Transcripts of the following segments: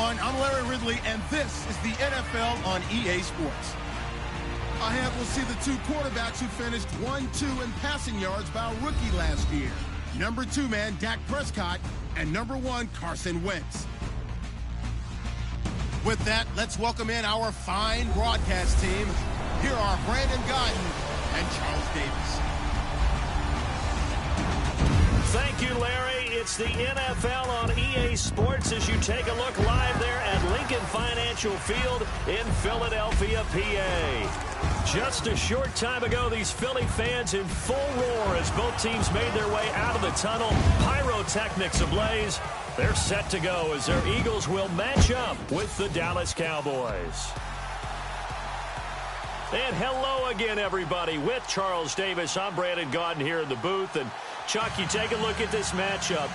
everyone. I'm Larry Ridley, and this is the NFL on EA Sports. Ahead, we'll see the two quarterbacks who finished 1-2 in passing yards by a rookie last year. Number 2 man, Dak Prescott, and number 1, Carson Wentz. With that, let's welcome in our fine broadcast team. Here are Brandon Gaudin and Charles Davis. Thank you, Larry. It's the NFL on EA Sports as you take a look live there at Lincoln Financial Field in Philadelphia, PA. Just a short time ago, these Philly fans in full roar as both teams made their way out of the tunnel. Pyrotechnics ablaze. They're set to go as their Eagles will match up with the Dallas Cowboys. And hello again, everybody. With Charles Davis, I'm Brandon Gaudin here in the booth. And Chuck, you take a look at this matchup.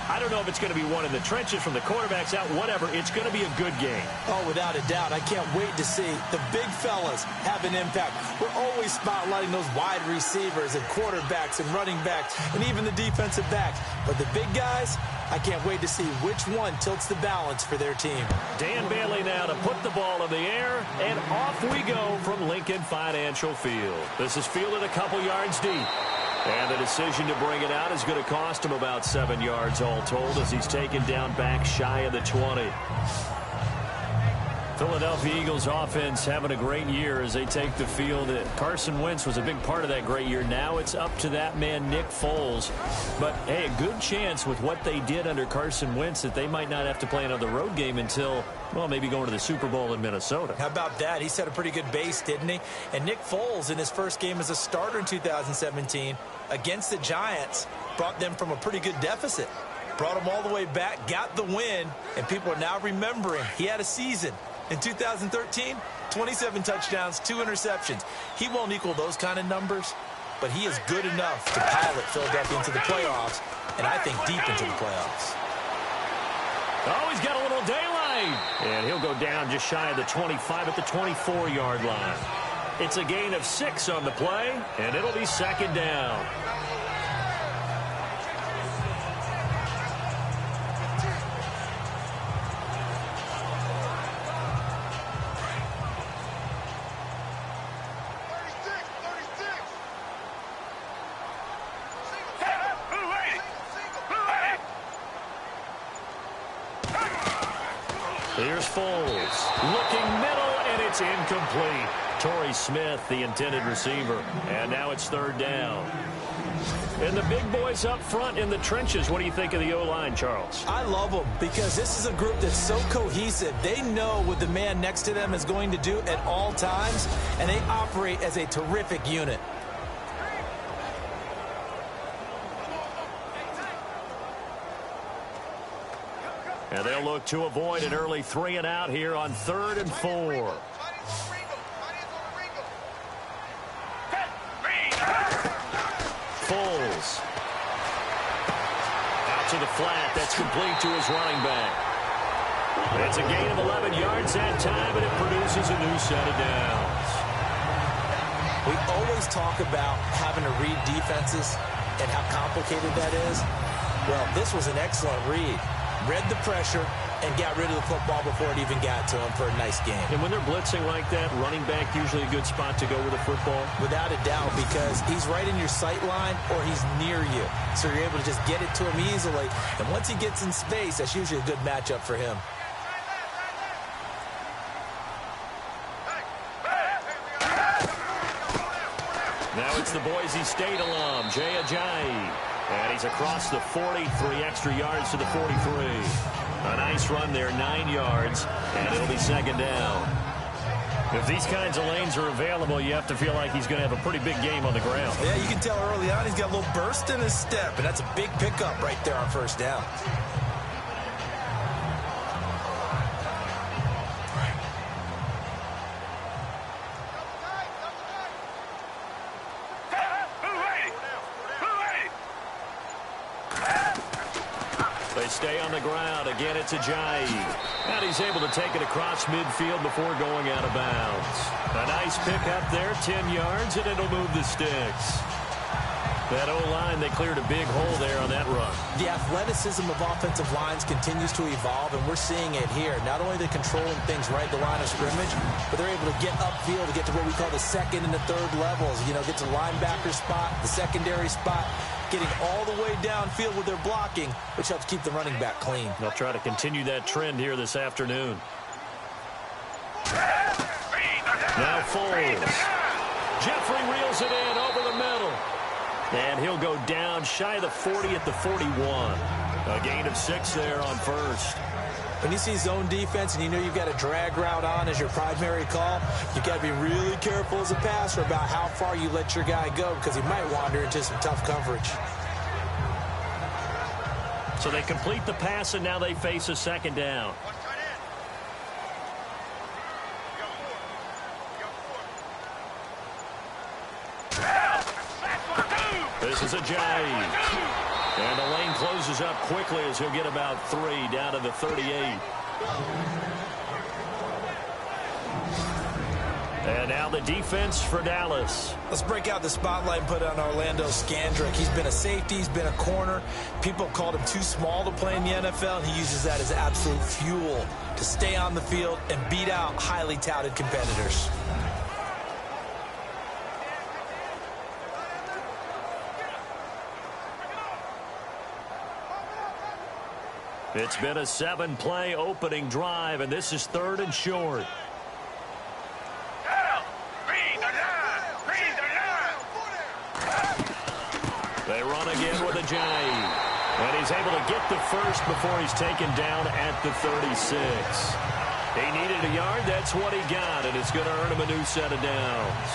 I don't know if it's going to be one in the trenches from the quarterbacks out, whatever. It's going to be a good game. Oh, without a doubt. I can't wait to see the big fellas have an impact. We're always spotlighting those wide receivers and quarterbacks and running backs and even the defensive backs. But the big guys, I can't wait to see which one tilts the balance for their team. Dan Bailey now to put the ball in the air, and off we go from Lincoln Financial Field. This is fielded a couple yards deep. And the decision to bring it out is going to cost him about 7 yards all told as he's taken down back shy of the 20. Philadelphia Eagles offense having a great year as they take the field. Carson Wentz was a big part of that great year. Now it's up to that man, Nick Foles. But, hey, a good chance with what they did under Carson Wentz that they might not have to play another road game until, well, maybe going to the Super Bowl in Minnesota. How about that? He set a pretty good base, didn't he? And Nick Foles, in his first game as a starter in 2017 against the Giants, brought them from a pretty good deficit. Brought them all the way back, got the win, and people are now remembering he had a season. In 2013, 27 touchdowns, 2 interceptions. He won't equal those kind of numbers, but he is good enough to pilot Philadelphia into the playoffs, and I think deep into the playoffs. Oh, he's got a little daylight. And he'll go down just shy of the 25 at the 24-yard line. It's a gain of 6 on the play, and it'll be second down. Here's Foles, looking middle, and it's incomplete. Torrey Smith, the intended receiver, and now it's third down. And the big boys up front in the trenches. What do you think of the O-line, Charles? I love them because this is a group that's so cohesive. They know what the man next to them is going to do at all times, and they operate as a terrific unit. And they'll look to avoid an early 3 and out here on 3rd and 4. Foles. Out to the flat. That's complete to his running back. It's a gain of 11 yards that time, and it produces a new set of downs. We always talk about having to read defenses and how complicated that is. Well, this was an excellent read. Read the pressure and got rid of the football before it even got to him for a nice game. And when they're blitzing like that, running back usually a good spot to go with the football? Without a doubt, because he's right in your sight line or he's near you. So you're able to just get it to him easily. And once he gets in space, that's usually a good matchup for him. Now it's the Boise State alum, Jay Ajayi. And he's across the 40, 3 extra yards to the 43. A nice run there, 9 yards, and it'll be second down. If these kinds of lanes are available, you have to feel like he's going to have a pretty big game on the ground. Yeah, you can tell early on he's got a little burst in his step, and that's a big pickup right there on first down. They stay on the ground. Again, it's Ajayi. And he's able to take it across midfield before going out of bounds. A nice pick up there, 10 yards, and it'll move the sticks. That O-line, they cleared a big hole there on that run. The athleticism of offensive lines continues to evolve, and we're seeing it here. Not only are they controlling things right at the line of scrimmage, but they're able to get upfield to get to what we call the second and the third levels. You know, get to the linebacker spot, the secondary spot, getting all the way downfield with their blocking, which helps keep the running back clean. They'll try to continue that trend here this afternoon. Now Foles. Jeffrey reels it in over the middle. And he'll go down shy of the 40 at the 41. A gain of 6 there on first. When you see zone defense and you know you've got a drag route on as your primary call, you've got to be really careful as a passer about how far you let your guy go because he might wander into some tough coverage. So they complete the pass, and now they face a second down. This is a jive. And the lane closes up quickly as he'll get about 3 down to the 38. And now the defense for Dallas. Let's break out the spotlight and put it on Orlando Scandrick. He's been a safety. He's been a corner. People have called him too small to play in the NFL, and he uses that as absolute fuel to stay on the field and beat out highly touted competitors. It's been a 7-play opening drive, and this is 3rd and short. They run again with a jive. And he's able to get the first before he's taken down at the 36. He needed a yard. That's what he got, and it's going to earn him a new set of downs.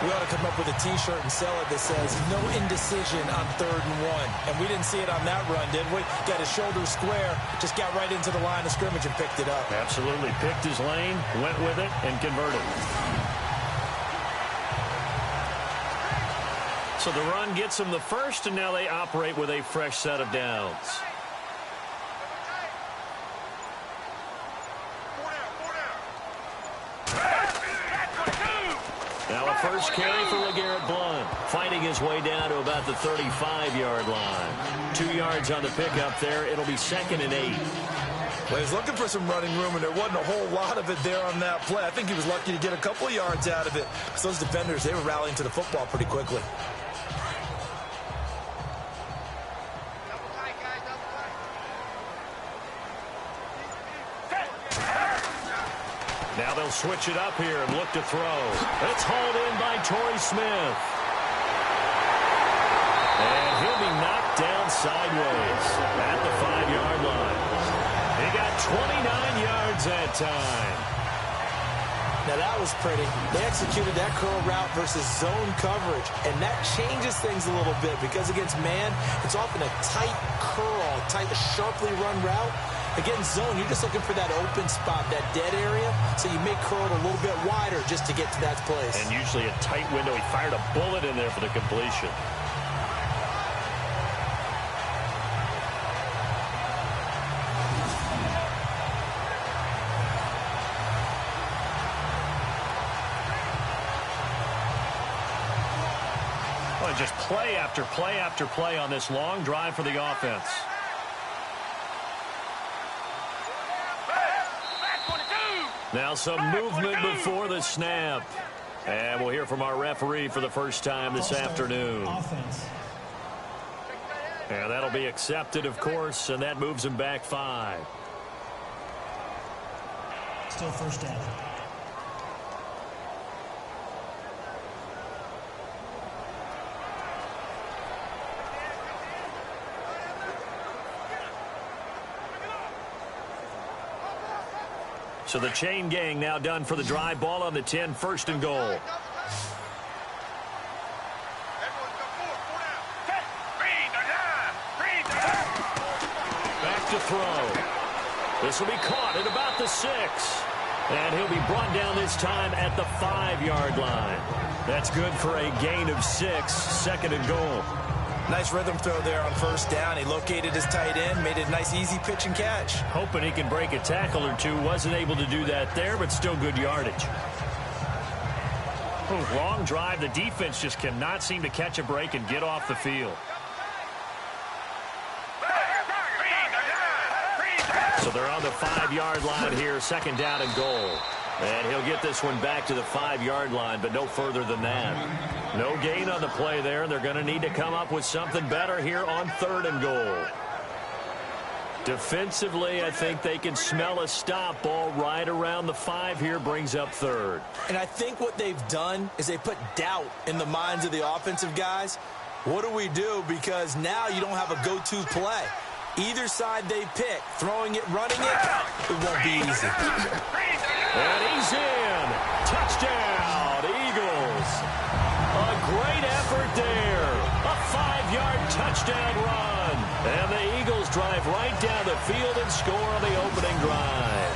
We ought to come up with a T-shirt and sell it that says, no indecision on 3rd and 1. And we didn't see it on that run, did we? Got his shoulder square, just got right into the line of scrimmage and picked it up. Absolutely. Picked his lane, went with it, and converted. So the run gets them the first, and now they operate with a fresh set of downs. Now a first carry for LeGarrette Blount, fighting his way down to about the 35-yard line. 2 yards on the pickup there. It'll be 2nd and 8. Well, he was looking for some running room, and there wasn't a whole lot of it there on that play. I think he was lucky to get a couple of yards out of it. Because those defenders, they were rallying to the football pretty quickly. Now they'll switch it up here and look to throw. It's hauled in by Torrey Smith. And he'll be knocked down sideways at the 5-yard line. He got 29 yards that time. Now that was pretty. They executed that curl route versus zone coverage, and that changes things a little bit because against man, it's often a tight curl, tight, sharply run route. Against zone, you're just looking for that open spot, that dead area, so you make curl a little bit wider just to get to that place. And usually a tight window. He fired a bullet in there for the completion. Well, just play after play after play on this long drive for the offense. Now some movement before the snap. And we'll hear from our referee for the first time this afternoon. And that'll be accepted, of course, and that moves him back 5. Still first down. So the chain gang now done for the drive. Ball on the 10, 1st and goal. Back to throw. This will be caught at about the 6. And he'll be brought down this time at the 5-yard line. That's good for a gain of 6, 2nd and goal. Nice rhythm throw there on 1st down. He located his tight end, made it a nice easy pitch and catch. Hoping he can break a tackle or two. Wasn't able to do that there, but still good yardage. Long drive. The defense just cannot seem to catch a break and get off the field. So they're on the 5-yard line here, second down and goal. And he'll get this one back to the 5-yard line, but no further than that. No gain on the play there, and they're going to need to come up with something better here on 3rd and goal. Defensively, I think they can smell a stop. Ball right around the 5 here, brings up 3rd. And I think what they've done is they put doubt in the minds of the offensive guys. What do we do? Because now you don't have a go-to play. Either side they pick, throwing it, running it, it won't be easy. And he's in. Touchdown, Eagles. A great effort there. A 5-yard touchdown run. And the Eagles drive right down the field and score on the opening drive.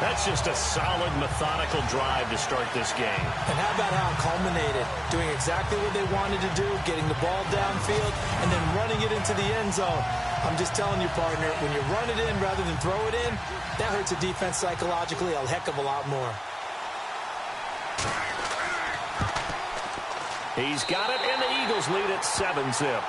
That's just a solid, methodical drive to start this game. And how about how it culminated? Doing exactly what they wanted to do, getting the ball downfield, and then running it into the end zone. I'm just telling you, partner, when you run it in rather than throw it in, that hurts a defense psychologically a heck of a lot more. He's got it, and the Eagles lead at 7-zip.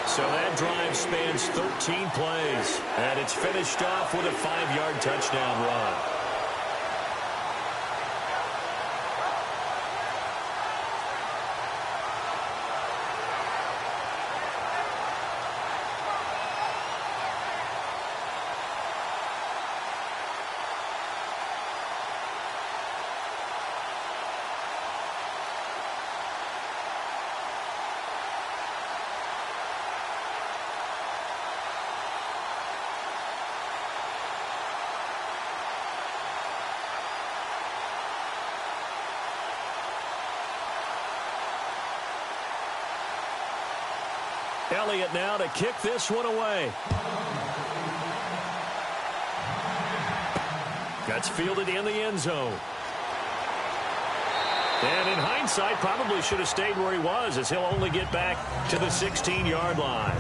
So that drive spans 13 plays, and it's finished off with a 5-yard touchdown run. Elliott now to kick this one away. That's fielded in the end zone. And in hindsight, probably should have stayed where he was, as he'll only get back to the 16-yard line.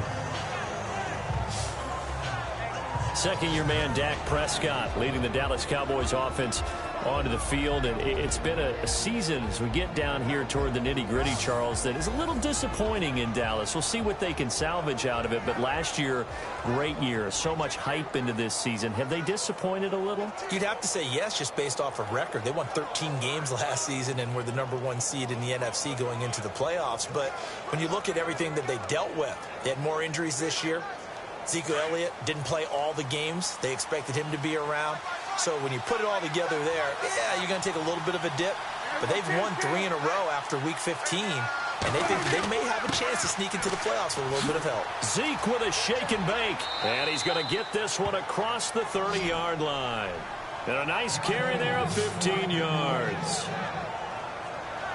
Second-year man Dak Prescott leading the Dallas Cowboys offense onto the field. And it's been a season, as we get down here toward the nitty-gritty, Charles, that is a little disappointing in Dallas. We'll see what they can salvage out of it. But last year, great year. So much hype into this season. Have they disappointed a little? You'd have to say yes, just based off of record. They won 13 games last season and were the #1 seed in the NFC going into the playoffs. But when you look at everything that they dealt with, they had more injuries this year. Zeke Elliott didn't play all the games. They expected him to be around. So when you put it all together there, yeah, you're going to take a little bit of a dip. But they've won 3 in a row after Week 15. And they think they may have a chance to sneak into the playoffs with a little bit of help. Zeke with a shake and bake. And he's going to get this one across the 30-yard line. And a nice carry there of 15 yards.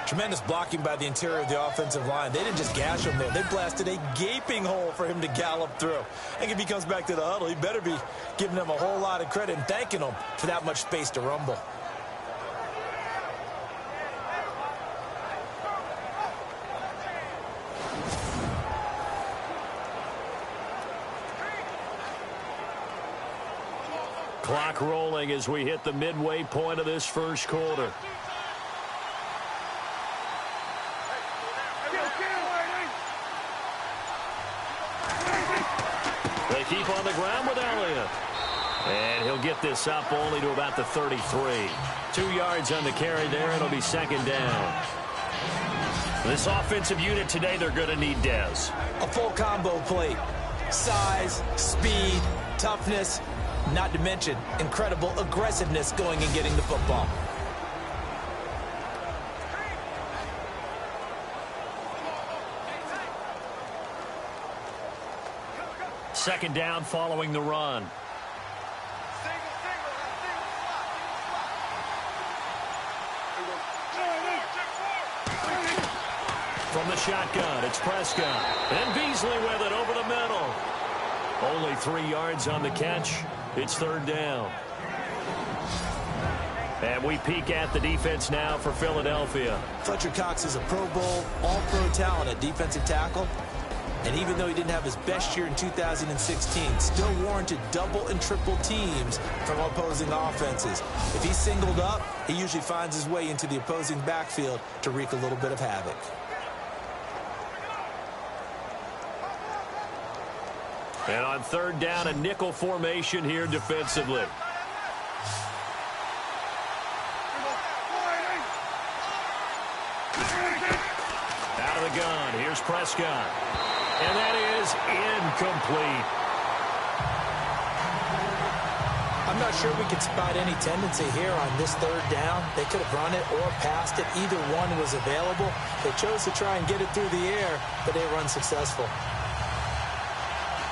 Tremendous blocking by the interior of the offensive line. They didn't just gash him there. They blasted a gaping hole for him to gallop through. I think if he comes back to the huddle, he better be giving them a whole lot of credit and thanking them for that much space to rumble. Clock rolling as we hit the midway point of this first quarter. They keep on the ground with Elliott. And he'll get this up only to about the 33. 2 yards on the carry there. It'll be second down. This offensive unit today, they're going to need Dez. A full combo plate. Size, speed, toughness, not to mention incredible aggressiveness going and getting the football. Second down following the run. From the shotgun, it's Prescott. And Beasley with it over the middle. Only 3 yards on the catch. It's third down. And we peek at the defense now for Philadelphia. Fletcher Cox is a Pro Bowl, all-pro talent at defensive tackle. And even though he didn't have his best year in 2016, still warranted double and triple teams from opposing offenses. If he's singled up, he usually finds his way into the opposing backfield to wreak a little bit of havoc. And on third down, a nickel formation here defensively. Out of the gun, here's Prescott. And that is incomplete. I'm not sure we could spot any tendency here on this third down. They could have run it or passed it. Either one was available. They chose to try and get it through the air, but they were unsuccessful.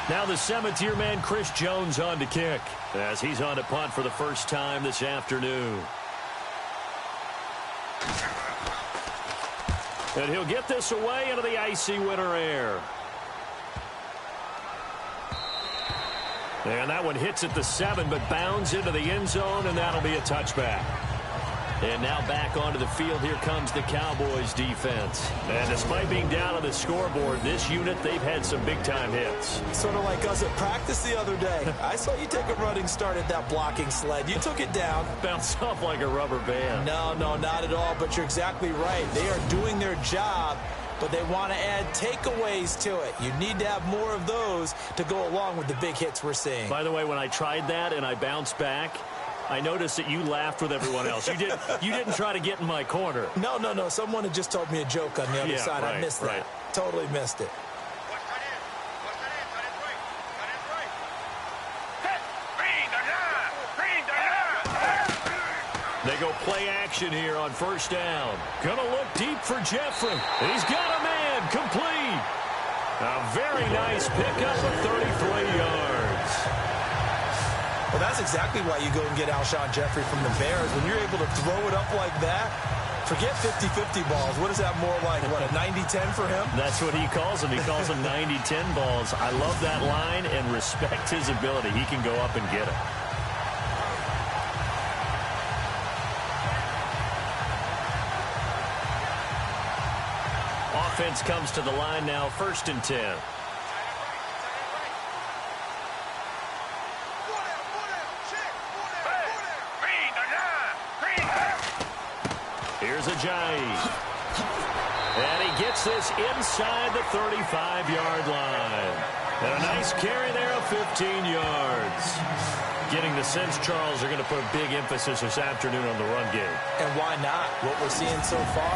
Now the Cemeteer man, Chris Jones, on to kick, as he's on to punt for the first time this afternoon. And he'll get this away into the icy winter air. And that one hits at the 7, but bounds into the end zone, and that'll be a touchback. And now back onto the field, here comes the Cowboys defense. And despite being down on the scoreboard, this unit, they've had some big-time hits. Sort of like us at practice the other day. I saw you take a running start at that blocking sled. You took it down. Bounced off like a rubber band. No, not at all, but you're exactly right. They are doing their job, but they want to add takeaways to it. You need to have more of those to go along with the big hits we're seeing. By the way, when I tried that and I bounced back, I noticed that you laughed with everyone else. You didn't try to get in my corner. No. Someone had just told me a joke on the other side. Right, I missed that. Totally missed it. They go play action here on first down. Gonna look deep for Jeffrey. He's got a man complete. A very nice pickup of 33 yards. Well, that's exactly why you go and get Alshon Jeffrey from the Bears. When you're able to throw it up like that, forget 50-50 balls. What is that more like? What, a 90-10 for him? That's what he calls them. He calls them 90-10 balls. I love that line and respect his ability. He can go up and get it. Offense comes to the line now, 1st and 10. Here's Ajayi. And he gets this inside the 35-yard line. And a nice carry there of 15 yards. Getting the sense, Charles, they're going to put a big emphasis this afternoon on the run game. And why not? What we're seeing so far,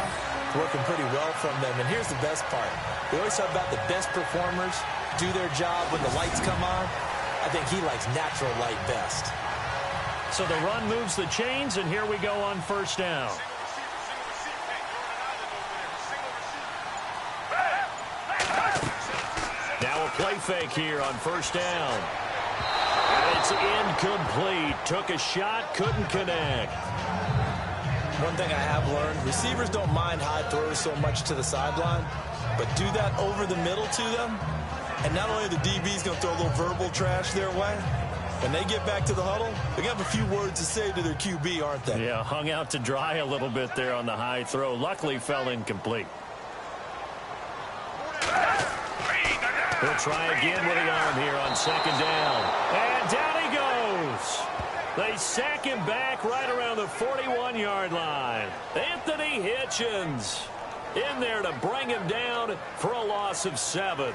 working pretty well from them. And here's the best part. We always talk about the best performers do their job when the lights come on. I think he likes natural light best. So the run moves the chains, and here we go on first down. Now a play fake here on first down. And it's incomplete. Took a shot, couldn't connect. One thing I have learned, receivers don't mind high throws so much to the sideline, but do that over the middle to them, and not only the DB's going to throw a little verbal trash their way, when they get back to the huddle, they're going to have a few words to say to their QB, aren't they? Yeah, hung out to dry a little bit there on the high throw. Luckily, fell incomplete. He'll try again with the arm here on second down. And down he goes. They sack him back right around the 41-yard line. Anthony Hitchens in there to bring him down for a loss of 7.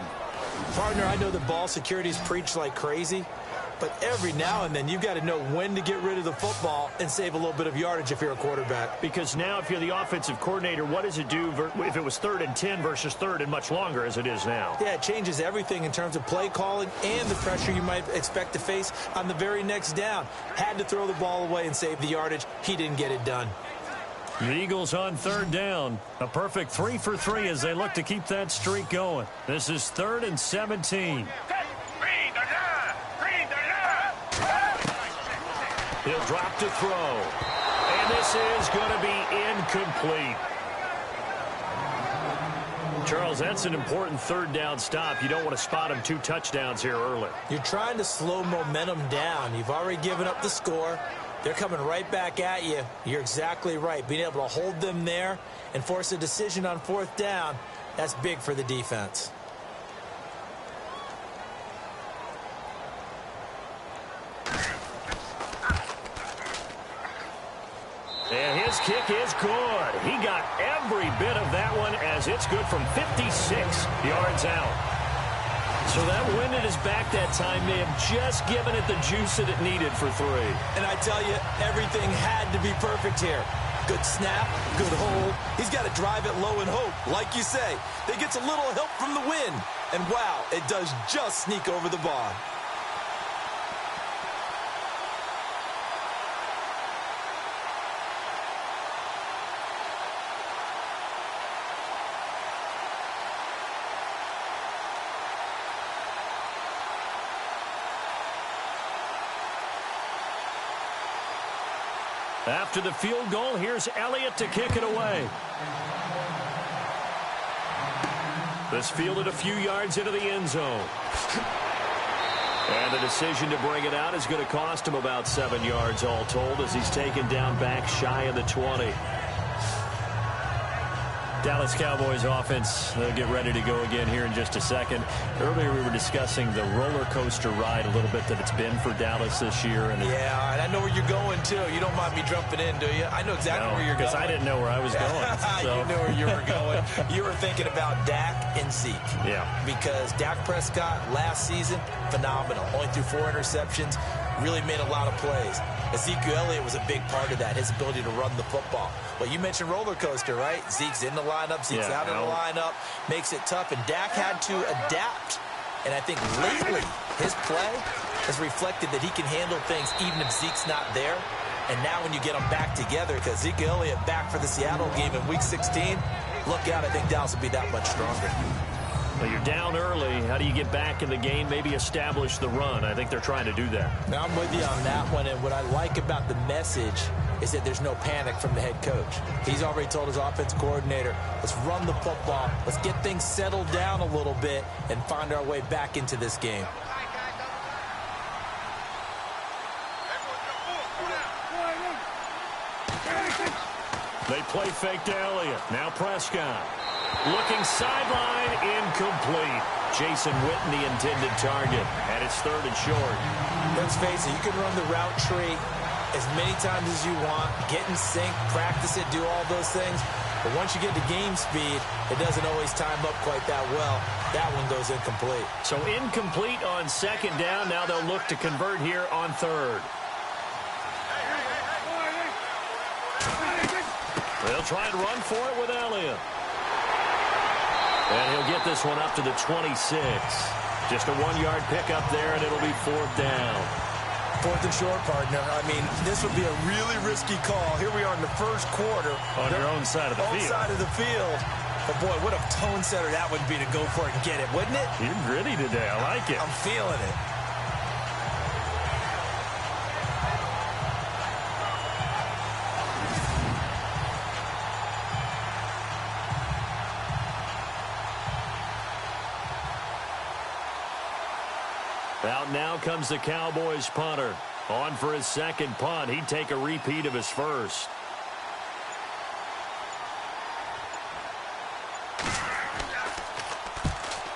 Partner, I know that ball security is preached like crazy, but every now and then you've got to know when to get rid of the football and save a little bit of yardage if you're a quarterback. Because now if you're the offensive coordinator, what does it do if it was 3rd and 10 versus 3rd and much longer as it is now? Yeah, it changes everything in terms of play calling and the pressure you might expect to face on the very next down. Had to throw the ball away and save the yardage. He didn't get it done. The Eagles on 3rd down. A perfect 3 for 3 as they look to keep that streak going. This is 3rd and 17. He'll drop to throw. And this is going to be incomplete. Charles, that's an important 3rd down stop. You don't want to spot him 2 touchdowns here early. You're trying to slow momentum down. You've already given up the score. They're coming right back at you. You're exactly right. Being able to hold them there and force a decision on 4th down, that's big for the defense. And his kick is good. He got every bit of that one as it's good from 56 yards out. So that wind at his back that time may have just given it the juice that it needed for 3. And I tell you, everything had to be perfect here. Good snap, good hold. He's got to drive it low and hope. Like you say, that gets a little help from the wind. And wow, it does just sneak over the bar. After the field goal, here's Elliott to kick it away. This fielded a few yards into the end zone. And the decision to bring it out is going to cost him about 7 yards all told as he's taken down back shy of the 20. Dallas Cowboys offense, they'll get ready to go again here in just a second. Earlier we were discussing the roller coaster ride a little bit that it's been for Dallas this year. And yeah, and I know where you're going, too. You don't mind me jumping in, do you? I know exactly where you're going. Because I didn't know where I was going. So. You knew where you were going. You were thinking about Dak and Zeke. Yeah. Because Dak Prescott last season, phenomenal. Only threw 4 interceptions. Really made a lot of plays. Ezekiel Elliott was a big part of that, his ability to run the football. Well, you mentioned roller coaster, right? Zeke's in the lineup, Zeke's out of the lineup, makes it tough, and Dak had to adapt. And I think lately, his play has reflected that he can handle things even if Zeke's not there. And now when you get them back together, because Ezekiel Elliott back for the Seattle game in Week 16, look out, I think Dallas will be that much stronger. Well, you're down early. How do you get back in the game, maybe establish the run? I think they're trying to do that. Now, I'm with you on that one, and what I like about the message is that there's no panic from the head coach. He's already told his offense coordinator, let's run the football, let's get things settled down a little bit and find our way back into this game. They play fake to Elliott. Now Prescott. Looking sideline, incomplete. Jason Witten, the intended target, and it's 3rd and short. Let's face it, you can run the route tree as many times as you want, get in sync, practice it, do all those things. But once you get to game speed, it doesn't always time up quite that well. That one goes incomplete. So incomplete on 2nd down. Now they'll look to convert here on 3rd. They'll try and run for it with Elliott. And he'll get this one up to the 26. Just a 1-yard pickup there, and it'll be 4th down. 4th and short, partner. I mean, this would be a really risky call. Here we are in the first quarter. On your own side of the field. Side of the field. But, boy, what a tone setter that would be to go for it and get it, wouldn't it? You're gritty today. I like it. I'm feeling it. Out now comes the Cowboys punter. On for his 2nd punt. He'd take a repeat of his first.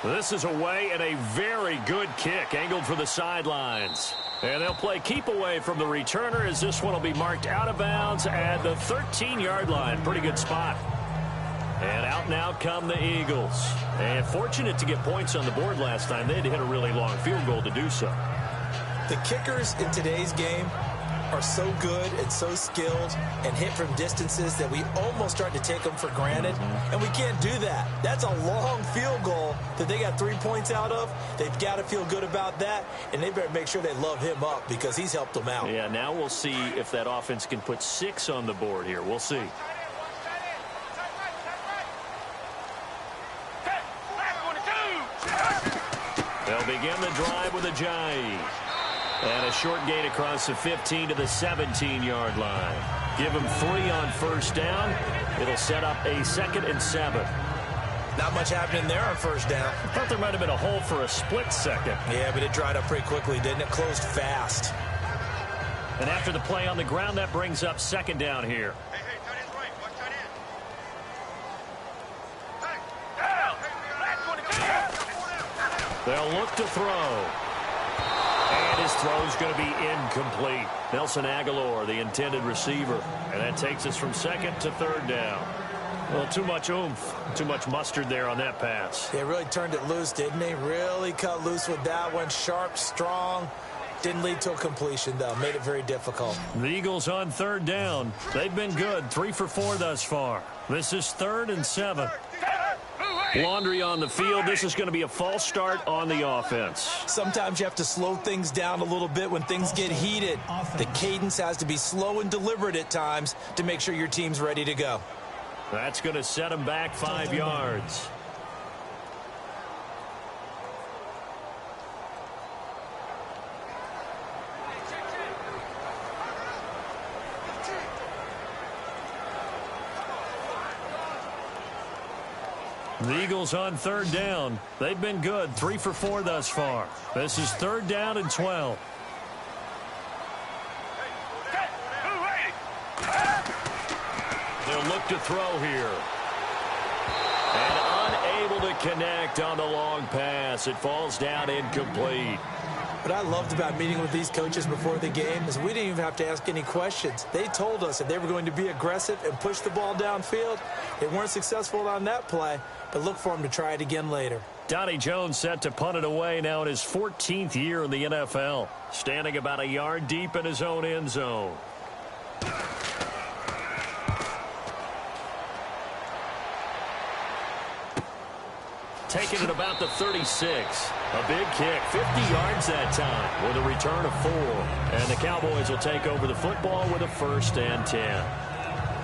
This is away and a very good kick angled for the sidelines. And they'll play keep away from the returner as this one will be marked out of bounds at the 13-yard line. Pretty good spot. And out now come the Eagles. And fortunate to get points on the board last time. They had to hit a really long field goal to do so. The kickers in today's game are so good and so skilled and hit from distances that we almost start to take them for granted. And we can't do that. That's a long field goal that they got 3 points out of. They've got to feel good about that. And they better make sure they love him up because he's helped them out. Yeah, now we'll see if that offense can put 6 on the board here. We'll see. They'll begin the drive with a jive. And a short gain across the 15 to the 17-yard line. Give them 3 on 1st down. It'll set up a 2nd and 7. Not much happening there on 1st down. I thought there might have been a hole for a split second. Yeah, but it dried up pretty quickly, didn't it? Closed fast. And after the play on the ground, that brings up 2nd down here. They'll look to throw. And his throw's going to be incomplete. Nelson Aguilar, the intended receiver. And that takes us from second to third down. Well, too much oomph, too much mustard there on that pass. They really turned it loose, didn't they? Really cut loose with that one. Sharp, strong. Didn't lead to a completion, though. Made it very difficult. The Eagles on third down. They've been good. 3 for 4 thus far. This is 3rd and 7. Laundry on the field. This is going to be a false start on the offense. Sometimes you have to slow things down a little bit when things get heated. The cadence has to be slow and deliberate at times to make sure your team's ready to go. That's going to set them back 5 yards. The Eagles on third down. They've been good. 3 for 4 thus far. This is 3rd down and 12. They'll look to throw here. And unable to connect on the long pass. It falls down incomplete. What I loved about meeting with these coaches before the game is we didn't even have to ask any questions. They told us that they were going to be aggressive and push the ball downfield. They weren't successful on that play, but look for them to try it again later. Donnie Jones set to punt it away now in his 14th year in the NFL. Standing about a yard deep in his own end zone. Taking it about the 36. A big kick, 50 yards that time with a return of 4. And the Cowboys will take over the football with a 1st and 10.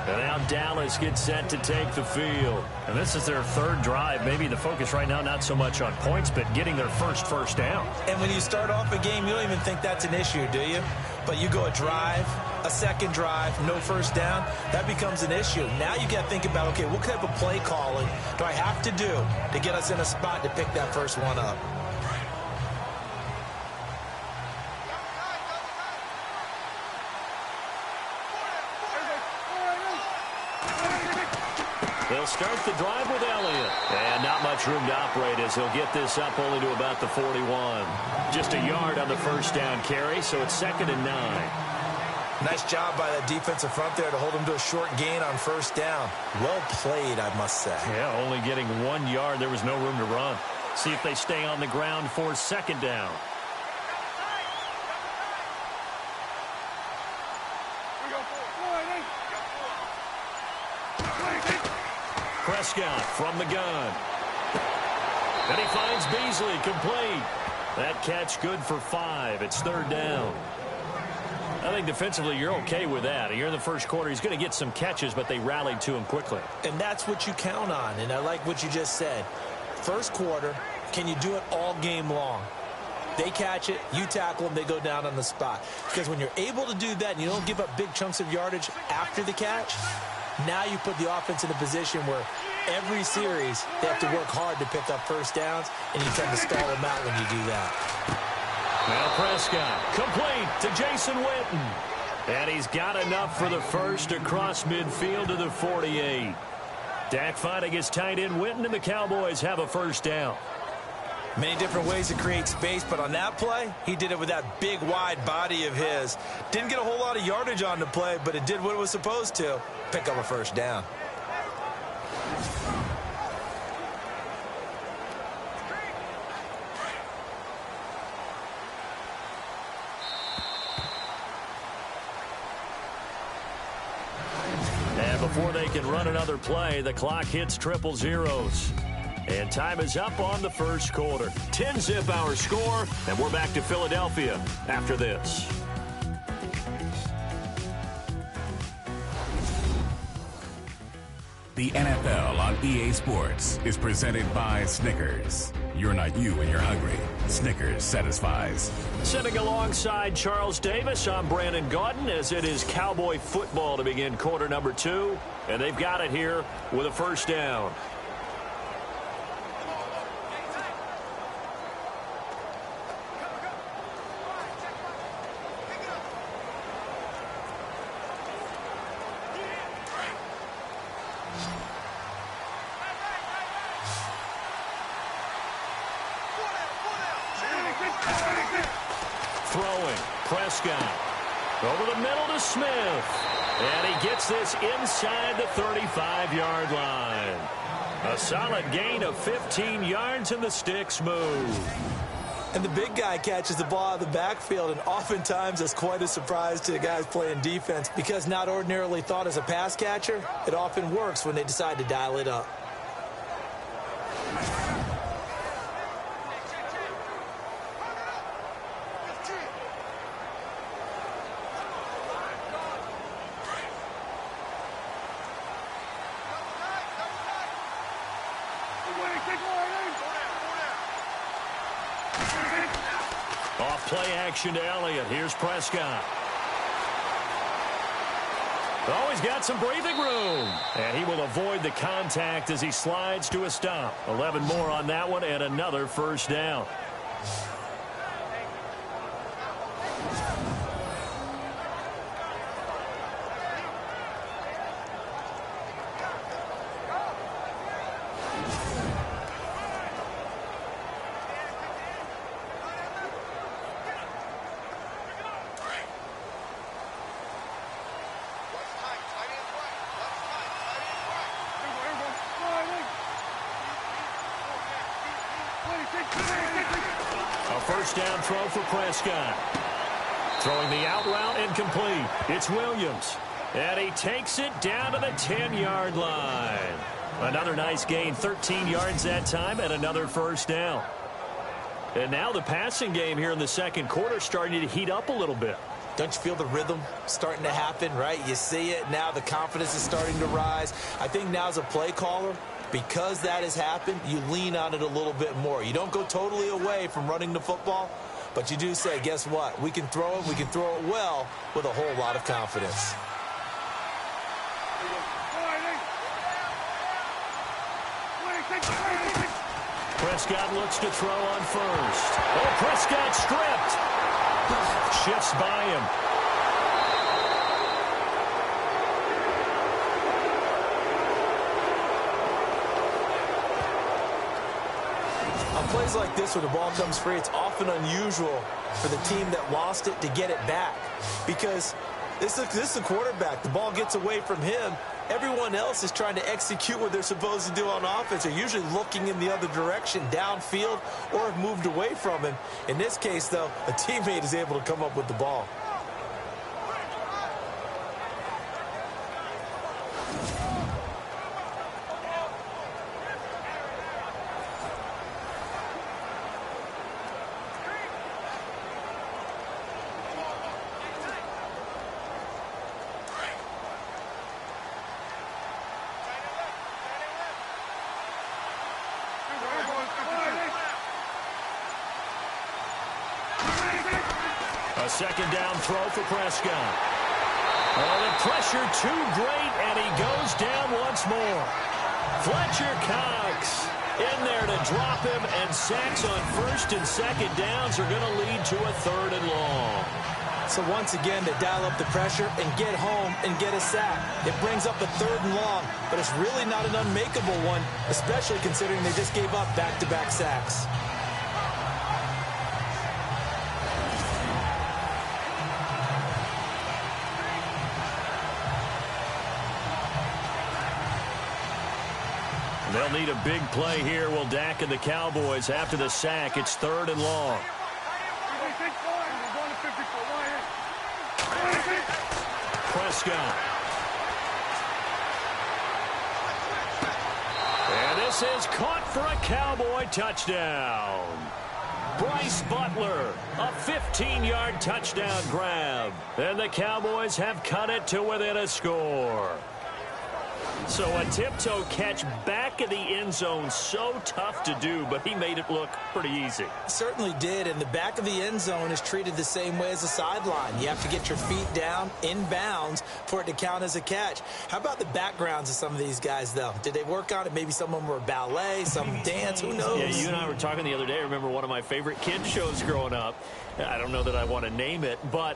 And now Dallas gets set to take the field. And this is their 3rd drive. Maybe the focus right now not so much on points, but getting their first down. And when you start off a game, you don't even think that's an issue, do you? But you go a drive, a 2nd drive, no 1st down, that becomes an issue. Now you got to think about, okay, what type of play calling do I have to do to get us in a spot to pick that first one up? They'll start the drive with Elliott. And not much room to operate as he'll get this up only to about the 41. Just a yard on the 1st down carry, so it's 2nd and 9. Nice job by that defensive front there to hold him to a short gain on 1st down. Well played, I must say. Yeah, only getting 1 yard. There was no room to run. See if they stay on the ground for 2nd down. Prescott from the gun. And he finds Beasley complete. That catch good for 5. It's 3rd down. I think defensively you're okay with that. You're in the first quarter. He's going to get some catches, but they rallied to him quickly. And that's what you count on. And I like what you just said. First quarter, can you do it all game long? They catch it, you tackle them, they go down on the spot. Because when you're able to do that and you don't give up big chunks of yardage after the catch, now you put the offense in a position where every series they have to work hard to pick up 1st downs, and you tend to stall them out when you do that. Now Prescott, complete to Jason Witten. And he's got enough for the 1st across midfield to the 48. Dak finding his tight end Witten, and the Cowboys have a 1st down. Many different ways to create space, but on that play, he did it with that big, wide body of his. Didn't get a whole lot of yardage on the play, but it did what it was supposed to. Pick up a 1st down. And before they can run another play, the clock hits triple zeros. And time is up on the first quarter. 10-zip our score, and we're back to Philadelphia after this. The NFL on EA Sports is presented by Snickers. You're not you when you're hungry. Snickers satisfies. Sitting alongside Charles Davis, I'm Brandon Gaudin, as it is Cowboy football to begin quarter number 2. And they've got it here with a 1st down. throwing. Prescott. Over the middle to Smith. And he gets this inside the 35-yard line. A solid gain of 15 yards, and the sticks move. And the big guy catches the ball out of the backfield, and oftentimes that's quite a surprise to the guys playing defense, because not ordinarily thought as a pass catcher, it often works when they decide to dial it up. Off play action to Elliott. Here's Prescott. Oh, he's got some breathing room. And he will avoid the contact as he slides to a stop. 11 more on that one and another first down. A first down throw for Prescott. Throwing the out route incomplete. It's Williams. And he takes it down to the 10-yard line. Another nice gain, 13 yards that time, and another first down. And now the passing game here in the second quarter starting to heat up a little bit. Don't you feel the rhythm starting to happen, right? You see it now. The confidence is starting to rise. I think now as a play caller, because that has happened, you lean on it a little bit more. You don't go totally away from running the football, but you do say, guess what? We can throw it. We can throw it well with a whole lot of confidence. Prescott looks to throw on first. Oh, Prescott stripped. Shifts by him. On plays like this where the ball comes free, it's often unusual for the team that lost it to get it back, because this is the quarterback. The ball gets away from him. Everyone else is trying to execute what they're supposed to do on offense. They're usually looking in the other direction, downfield, or have moved away from him. In this case, though, a teammate is able to come up with the ball. A second down throw for Prescott. Oh, the pressure too great, and he goes down once more. Fletcher Cox in there to drop him, and sacks on first and second downs are going to lead to a third and long. So once again, they dial up the pressure and get home and get a sack. It brings up a third and long, but it's really not an unmakeable one, especially considering they just gave up back-to-back sacks. They'll need a big play here. Will Dak and the Cowboys after the sack. It's third and long. Prescott. And this is caught for a Cowboy touchdown. Bryce Butler, a 15-yard touchdown grab. And the Cowboys have cut it to within a score. So a tiptoe catch back in the end zone, so tough to do, but he made it look pretty easy. Certainly did, and the back of the end zone is treated the same way as the sideline. You have to get your feet down in bounds for it to count as a catch. How about the backgrounds of some of these guys, though? Did they work on it? Maybe some of them were ballet, some dance, who knows? Yeah, you and I were talking the other day. I remember one of my favorite kids shows growing up. I don't know that I want to name it, but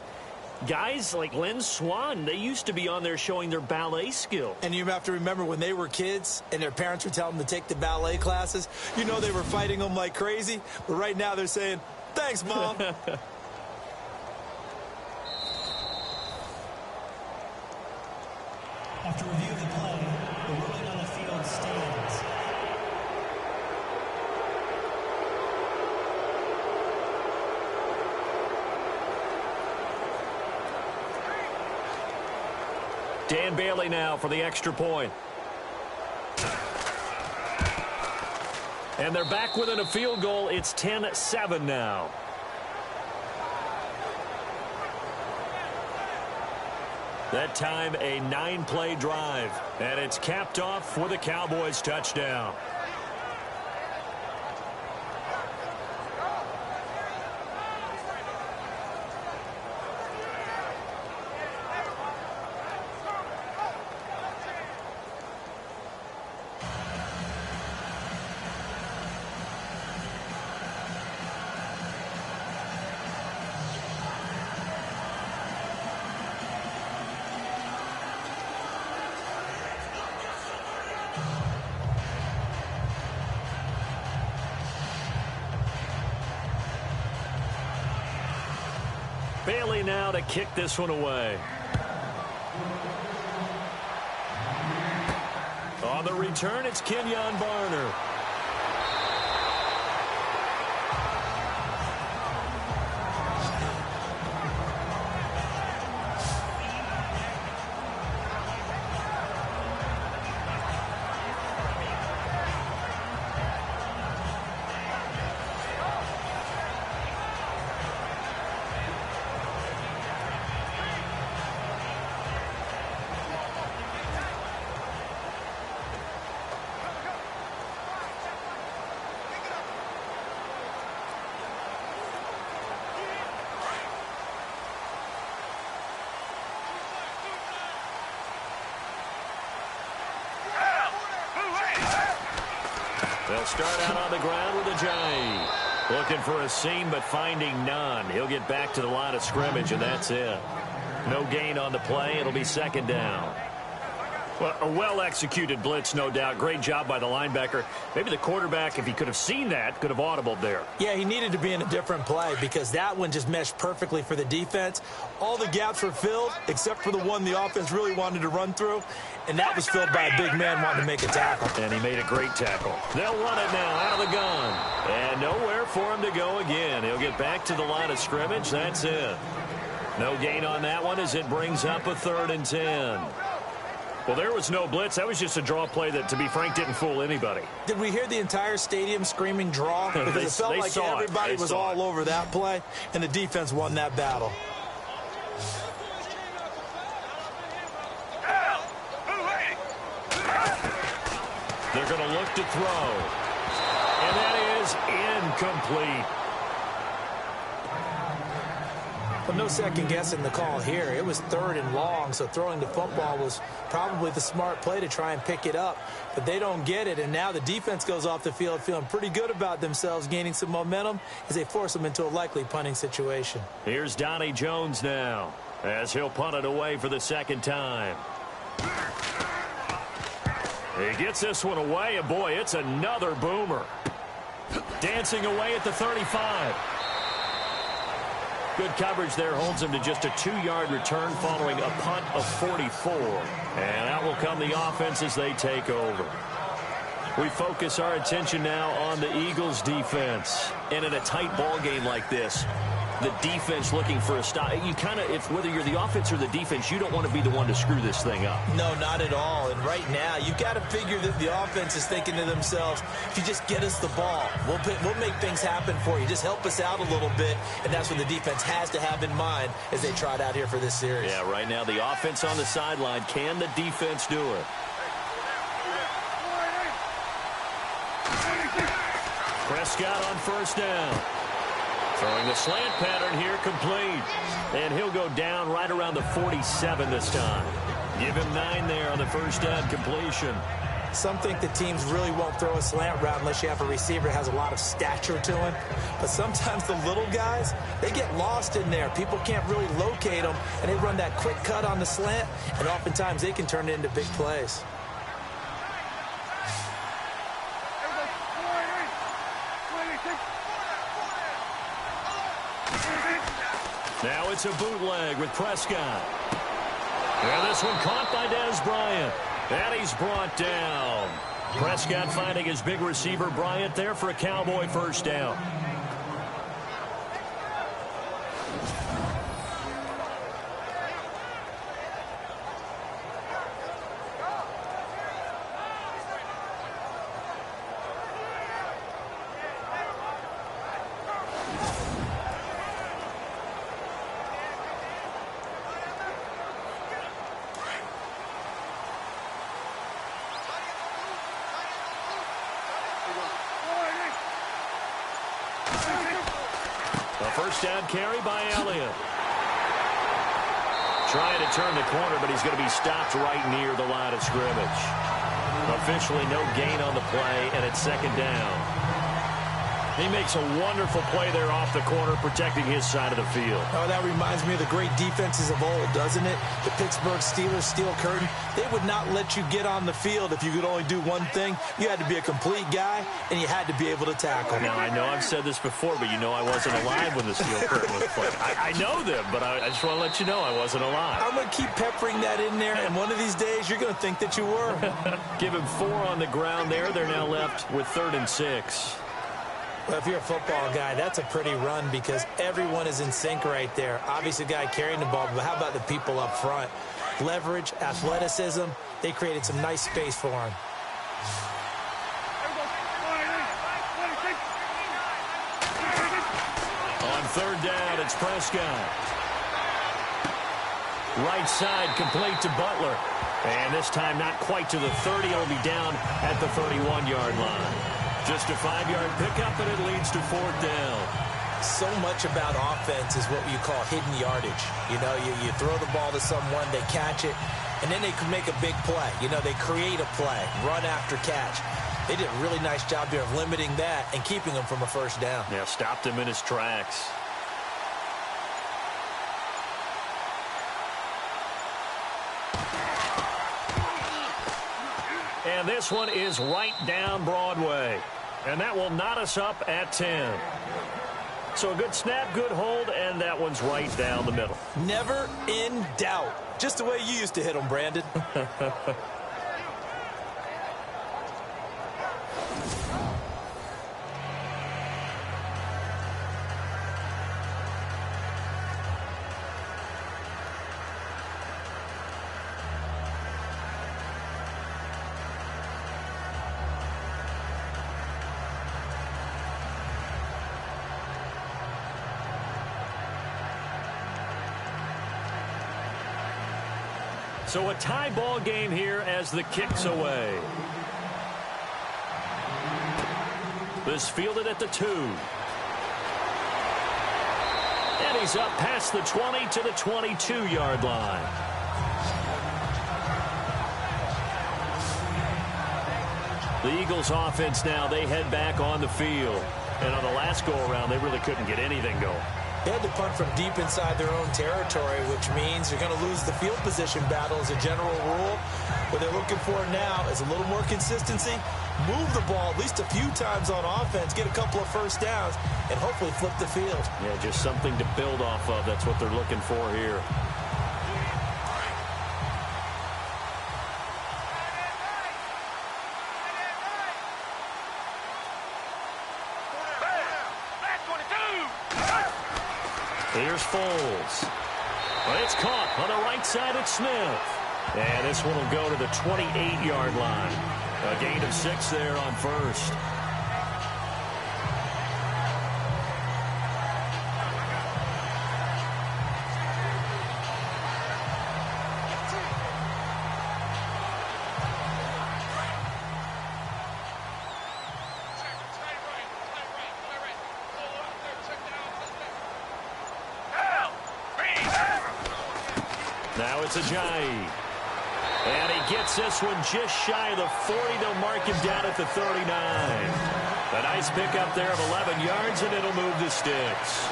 guys like Lynn Swann, they used to be on there showing their ballet skill. And you have to remember when they were kids and their parents would tell them to take the ballet classes, you know they were fighting them like crazy. But right now they're saying, thanks, Mom. After review of the play, the ruling on the field stands. Dan Bailey now for the extra point. And they're back within a field goal. It's 10-7 now. That time a 9-play drive. And it's capped off with a Cowboys touchdown. Bailey now to kick this one away. On the return, it's Kenyon Barner. They'll start out on the ground with a Giant. Looking for a seam, but finding none. He'll get back to the line of scrimmage, and that's it. No gain on the play. It'll be second down. Well, a well-executed blitz, no doubt. Great job by the linebacker. Maybe the quarterback, if he could have seen that, could have audibled there. Yeah, he needed to be in a different play because that one just meshed perfectly for the defense. All the gaps were filled except for the one the offense really wanted to run through, and that was filled by a big man wanting to make a tackle. And he made a great tackle. They'll run it now out of the gun. And nowhere for him to go again. He'll get back to the line of scrimmage. That's it. No gain on that one as it brings up a 3rd and 10. Well, there was no blitz. That was just a draw play that, to be frank, didn't fool anybody. Did we hear the entire stadium screaming draw? Because it felt like everybody was all over that play, and the defense won that battle. They're going to look to throw. And that is incomplete. Well, no second guessing the call here. It was 3rd and long, so throwing the football was probably the smart play to try and pick it up. But they don't get it, and now the defense goes off the field feeling pretty good about themselves, gaining some momentum as they force them into a likely punting situation. Here's Donnie Jones now as he'll punt it away for the 2nd time. He gets this one away, and boy, it's another boomer. Dancing away at the 35. Good coverage there holds him to just a 2-yard return following a punt of 44. And out will come the offense as they take over. We focus our attention now on the Eagles' defense. And in a tight ball game like this, the defense looking for a stop. You kind of, if whether you're the offense or the defense, you don't want to be the one to screw this thing up. No, not at all. And right now, you've got to figure that the offense is thinking to themselves, if you just get us the ball, we'll make things happen for you. Just help us out a little bit. And that's what the defense has to have in mind as they trot out here for this series. Yeah, right now, the offense on the sideline. Can the defense do it? Prescott on 1st down. Throwing the slant pattern here, complete. And he'll go down right around the 47 this time. Give him 9 there on the 1st down completion. Some think the teams really won't throw a slant route unless you have a receiver that has a lot of stature to him. But sometimes the little guys, they get lost in there. People can't really locate them, and they run that quick cut on the slant, and oftentimes they can turn it into big plays. Now it's a bootleg with Prescott. And this one caught by Dez Bryant. And he's brought down. Prescott finding his big receiver Bryant there for a Cowboy first down. A first down carry by Elliott. Trying to turn the corner, but he's going to be stopped right near the line of scrimmage. Officially no gain on the play, and it's second down. He makes a wonderful play there off the corner, protecting his side of the field. Oh, that reminds me of the great defenses of old, doesn't it? The Pittsburgh Steelers steel curtain. They would not let you get on the field if you could only do one thing. You had to be a complete guy, and you had to be able to tackle. Now, I know I've said this before, but you know I wasn't alive when the steel curtain was played. I know them, but I just want to let you know I wasn't alive. I'm going to keep peppering that in there, and one of these days you're going to think that you were. Give him 4 on the ground there. They're now left with 3rd and 6. Well, if you're a football guy, that's a pretty run because everyone is in sync right there. Obviously, the guy carrying the ball, but how about the people up front? Leverage, athleticism, they created some nice space for him. On 3rd down, it's Prescott. Right side complete to Butler. And this time not quite to the 30. It'll be down at the 31-yard line. Just a 5-yard pickup, and it leads to 4th down. So much about offense is what you call hidden yardage. You know, you throw the ball to someone, they catch it, and then they can make a big play. You know, they create a play, run after catch. They did a really nice job here of limiting that and keeping him from a first down. Yeah, stopped him in his tracks. And this one is right down Broadway. And that will knot us up at 10. So a good snap, good hold, and that one's right down the middle. Never in doubt. Just the way you used to hit them, Brandon. So a tie ball game here as the kick's away. This fielded at the 2. And he's up past the 20 to the 22-yard line. The Eagles offense now, they head back on the field. And on the last go-around, they really couldn't get anything going. They had to punt from deep inside their own territory, which means you're going to lose the field position battle as a general rule. What they're looking for now is a little more consistency, move the ball at least a few times on offense, get a couple of first downs, and hopefully flip the field. Yeah, just something to build off of. That's what they're looking for here. Here's Foles. But it's caught on the right side at Smith. And this one will go to the 28-yard line. A gain of 6 there on first. Now it's Ajayi. And he gets this one just shy of the 40. They'll mark him down at the 39. A nice pickup there of 11 yards, and it'll move the sticks.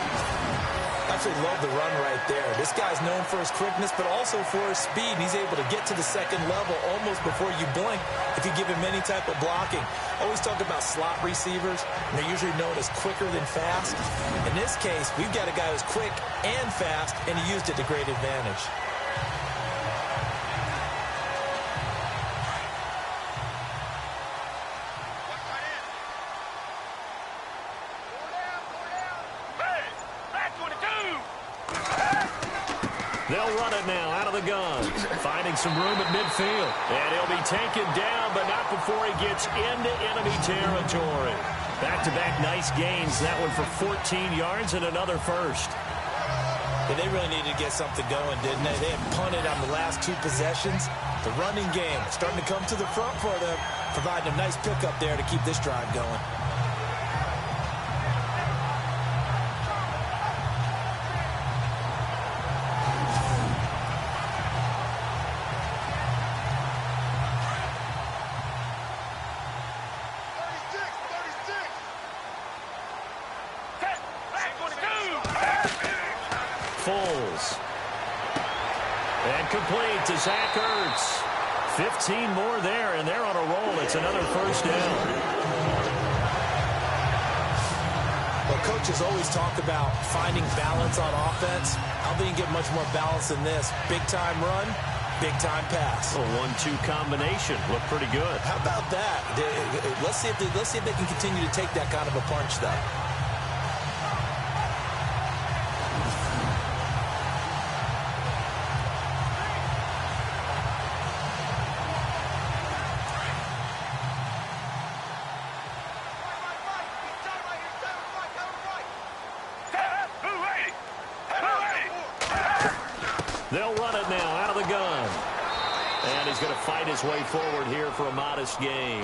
Absolutely love the run right there. This guy's known for his quickness, but also for his speed. And he's able to get to the second level almost before you blink if you give him any type of blocking. Always talk about slot receivers, and they're usually known as quicker than fast. In this case, we've got a guy who's quick and fast, and he used it to great advantage. They'll run it now out of the gun. Finding some room at midfield. And he'll be taken down, but not before he gets into enemy territory. Back-to-back nice gains. That one for 14 yards and another first. Yeah, they really needed to get something going, didn't they? They had punted on the last 2 possessions. The running game starting to come to the front for them, providing a nice pickup there to keep this drive going. Foles. And complete to Zach Ertz. 15 more there, and they're on a roll. It's another first down. Well, Coach has always talked about finding balance on offense. How they can get much more balance than this. Big-time run, big-time pass. A 1-2 combination. Look pretty good. How about that? Let's see if they can continue to take that kind of a punch, though. They'll run it now out of the gun. And he's going to fight his way forward here for a modest gain.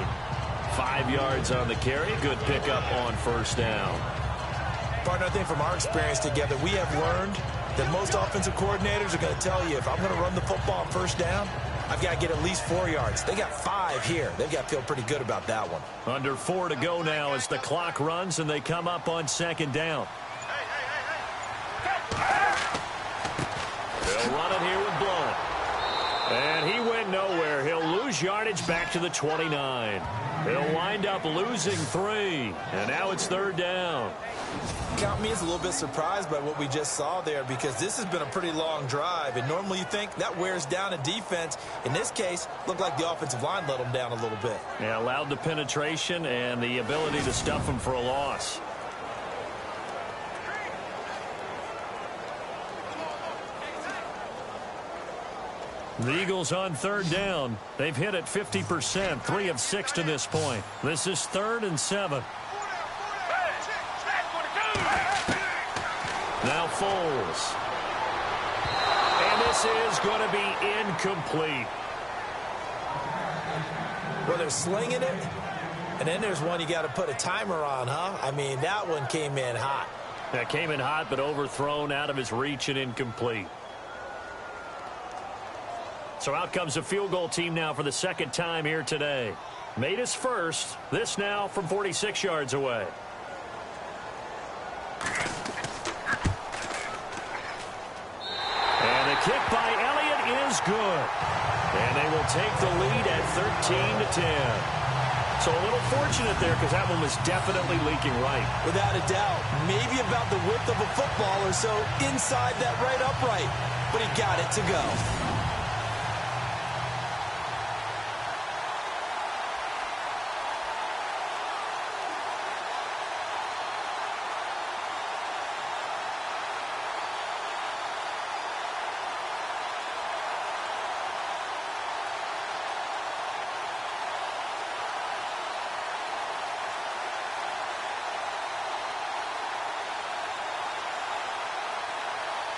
5 yards on the carry. Good pickup on first down. Partner, I think from our experience together, we have learned that most offensive coordinators are going to tell you, if I'm going to run the football on first down, I've got to get at least 4 yards. They got 5 here. They've got to feel pretty good about that one. Under 4 to go now as the clock runs and they come up on second down. They'll run it here with Blunt. And he went nowhere. He'll lose yardage back to the 29. He'll wind up losing 3. And now it's third down. Count me as a little bit surprised by what we just saw there, because this has been a pretty long drive. And normally you think that wears down a defense. In this case, looked like the offensive line let them down a little bit. Yeah, allowed the penetration and the ability to stuff them for a loss. The Eagles on third down. They've hit it 50%, 3 of 6 to this point. This is 3rd and 7. Now Foles. And this is going to be incomplete. Well, they're slinging it, and then there's one you got to put a timer on, huh? I mean, that one came in hot. That came in hot, but overthrown, out of his reach, and incomplete. So out comes a field goal team now for the second time here today. Made his first. This now from 46 yards away. And the kick by Elliott is good. And they will take the lead at 13-10. So a little fortunate there, because that one was definitely leaking right. Without a doubt. Maybe about the width of a football or so inside that right upright. But he got it to go.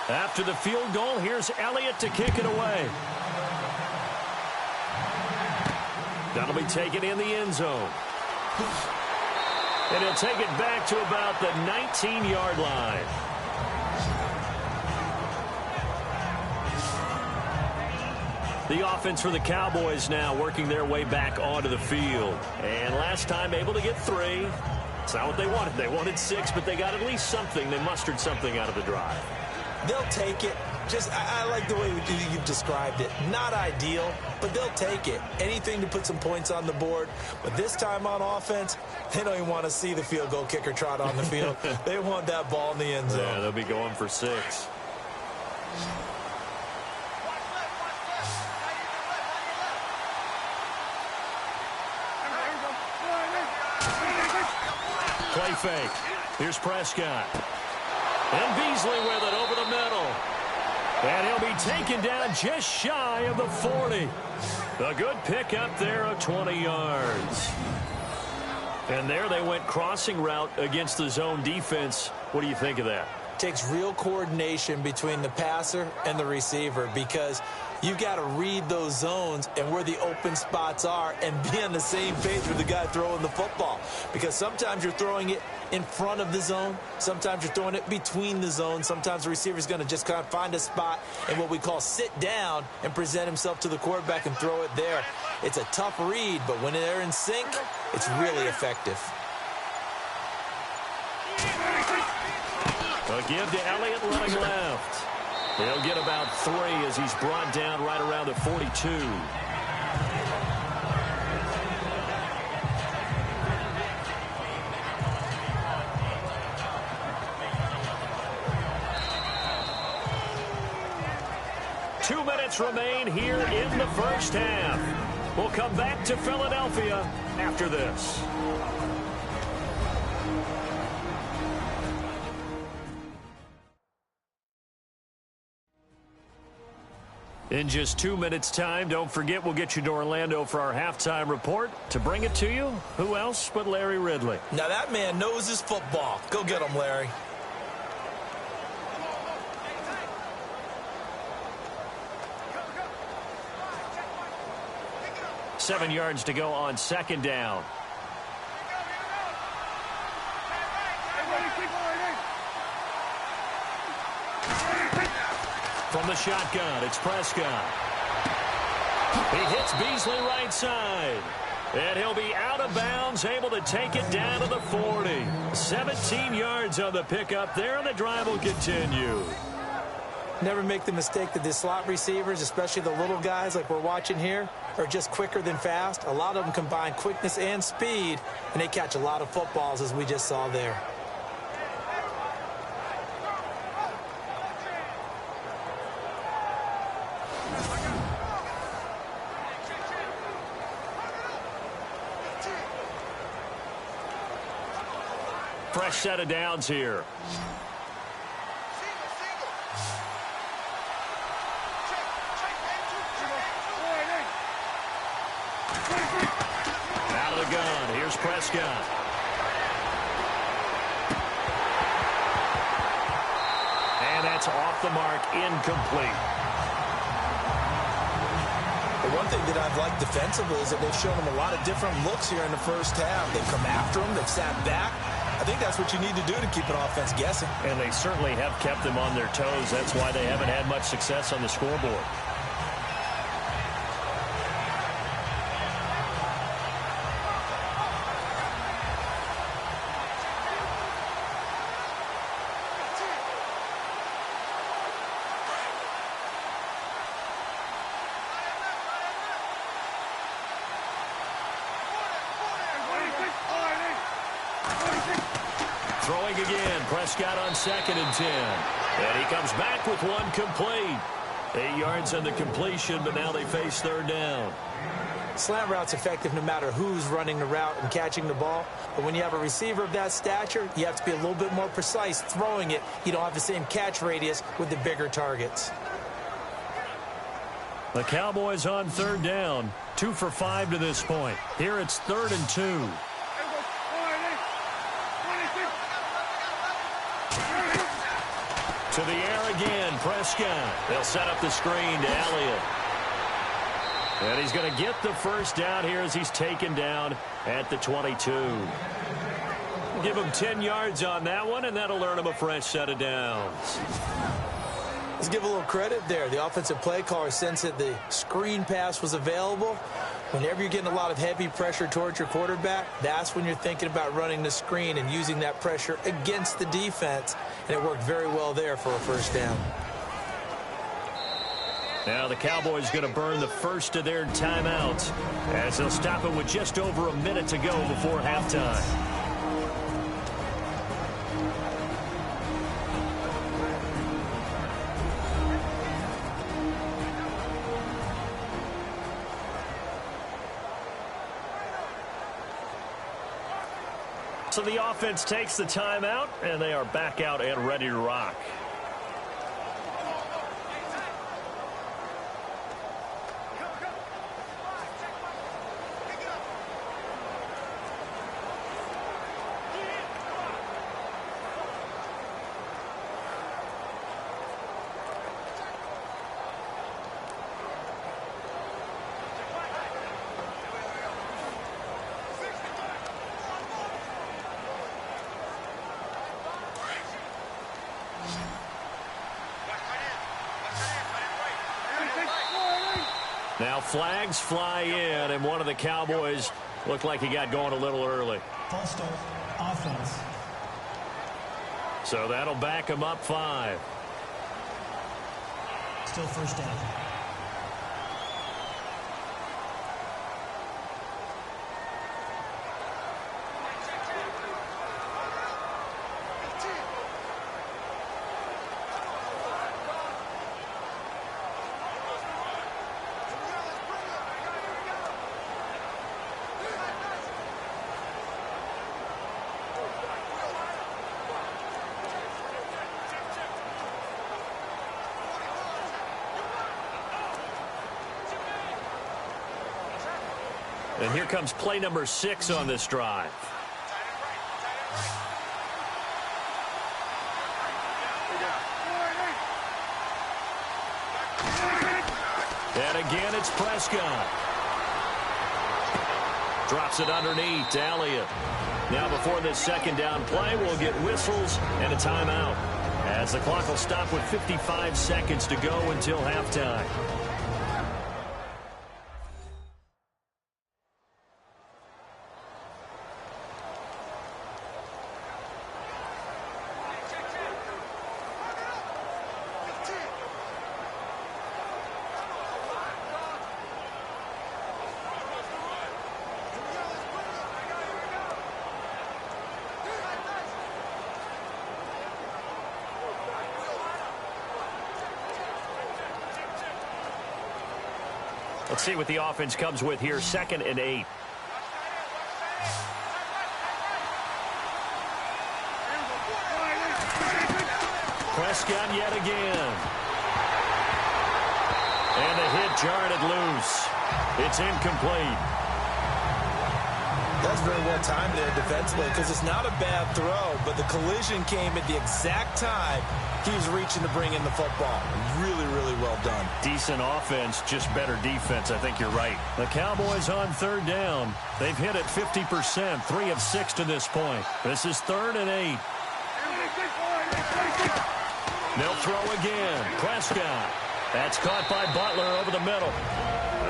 After the field goal, here's Elliott to kick it away. That'll be taken in the end zone. And he'll take it back to about the 19-yard line. The offense for the Cowboys now working their way back onto the field. And last time able to get 3. It's not what they wanted. They wanted 6, but they got at least something. They mustered something out of the drive. They'll take it. I like the way you've described it. Not ideal, but they'll take it. Anything to put some points on the board. But this time on offense, they don't even want to see the field goal kicker trot on the field. They want that ball in the end zone. Yeah, they'll be going for 6. Play fake. Here's Prescott. And Beasley with it over the middle. And he'll be taken down just shy of the 40. A good pickup there of 20 yards. And there they went crossing route against the zone defense. What do you think of that? Takes real coordination between the passer and the receiver, because you've got to read those zones and where the open spots are and be on the same page with the guy throwing the football. Because sometimes you're throwing it in front of the zone. Sometimes you're throwing it between the zones. Sometimes the receiver's going to just kind of find a spot and what we call sit down and present himself to the quarterback and throw it there. It's a tough read, but when they're in sync, it's really effective. A give to Elliott running left. He'll get about 3 as he's brought down right around the 42. Two minutes remain here in the first half. We'll come back to Philadelphia after this. In just 2 minutes' time, don't forget we'll get you to Orlando for our halftime report. To bring it to you, who else but Larry Ridley? Now that man knows his football. Go get him, Larry. Seven yards to go on second down. From the shotgun, it's Prescott. He hits Beasley right side. And he'll be out of bounds, able to take it down to the 40. 17 yards on the pickup there, and the drive will continue. Never make the mistake that the slot receivers, especially the little guys like we're watching here, are just quicker than fast. A lot of them combine quickness and speed, and they catch a lot of footballs, as we just saw there. Fresh set of downs here. Out of the gun. Here's Prescott. And that's off the mark, incomplete. The one thing that I've liked defensively is that they've shown them a lot of different looks here in the first half. They've come after them. They've sat back. I think that's what you need to do to keep an offense guessing. And they certainly have kept them on their toes. That's why they haven't had much success on the scoreboard. Throwing again, Prescott on 2nd and 10. And he comes back with one complete. 8 yards on the completion, but now they face third down. Slant route's effective no matter who's running the route and catching the ball. But when you have a receiver of that stature, you have to be a little bit more precise throwing it. You don't have the same catch radius with the bigger targets. The Cowboys on third down. 2 for 5 to this point. Here it's 3rd and 2. To the air again, Prescott. They'll set up the screen to Elliott. And he's going to get the first down here as he's taken down at the 22. Give him 10 yards on that one, and that'll earn him a fresh set of downs. Let's give a little credit there. The offensive play caller sensed that the screen pass was available. Whenever you're getting a lot of heavy pressure towards your quarterback, that's when you're thinking about running the screen and using that pressure against the defense. And it worked very well there for a first down. Now the Cowboys going to burn the first of their timeouts as they'll stop it with just over a minute to go before halftime. So the offense takes the timeout, and they are back out and ready to rock. Now flags fly in, and one of the Cowboys looked like he got going a little early. False start, offense. So that'll back him up 5. Still first down. And here comes play number 6 on this drive. And again, it's Prescott. Drops it underneath to Elliott. Now before this second down play, we'll get whistles and a timeout, as the clock will stop with 55 seconds to go until halftime. Let's see what the offense comes with here. 2nd and 8. Prescott yet again. And the hit jarred it loose. It's incomplete. That's very well timed there defensively, because it's not a bad throw, but the collision came at the exact time he was reaching to bring in the football. Really, really well done. Decent offense, just better defense. I think you're right. The Cowboys on 3rd down. They've hit it 50%, 3 of 6 to this point. This is 3rd and 8. They'll throw again. Prescott. That's caught by Butler over the middle.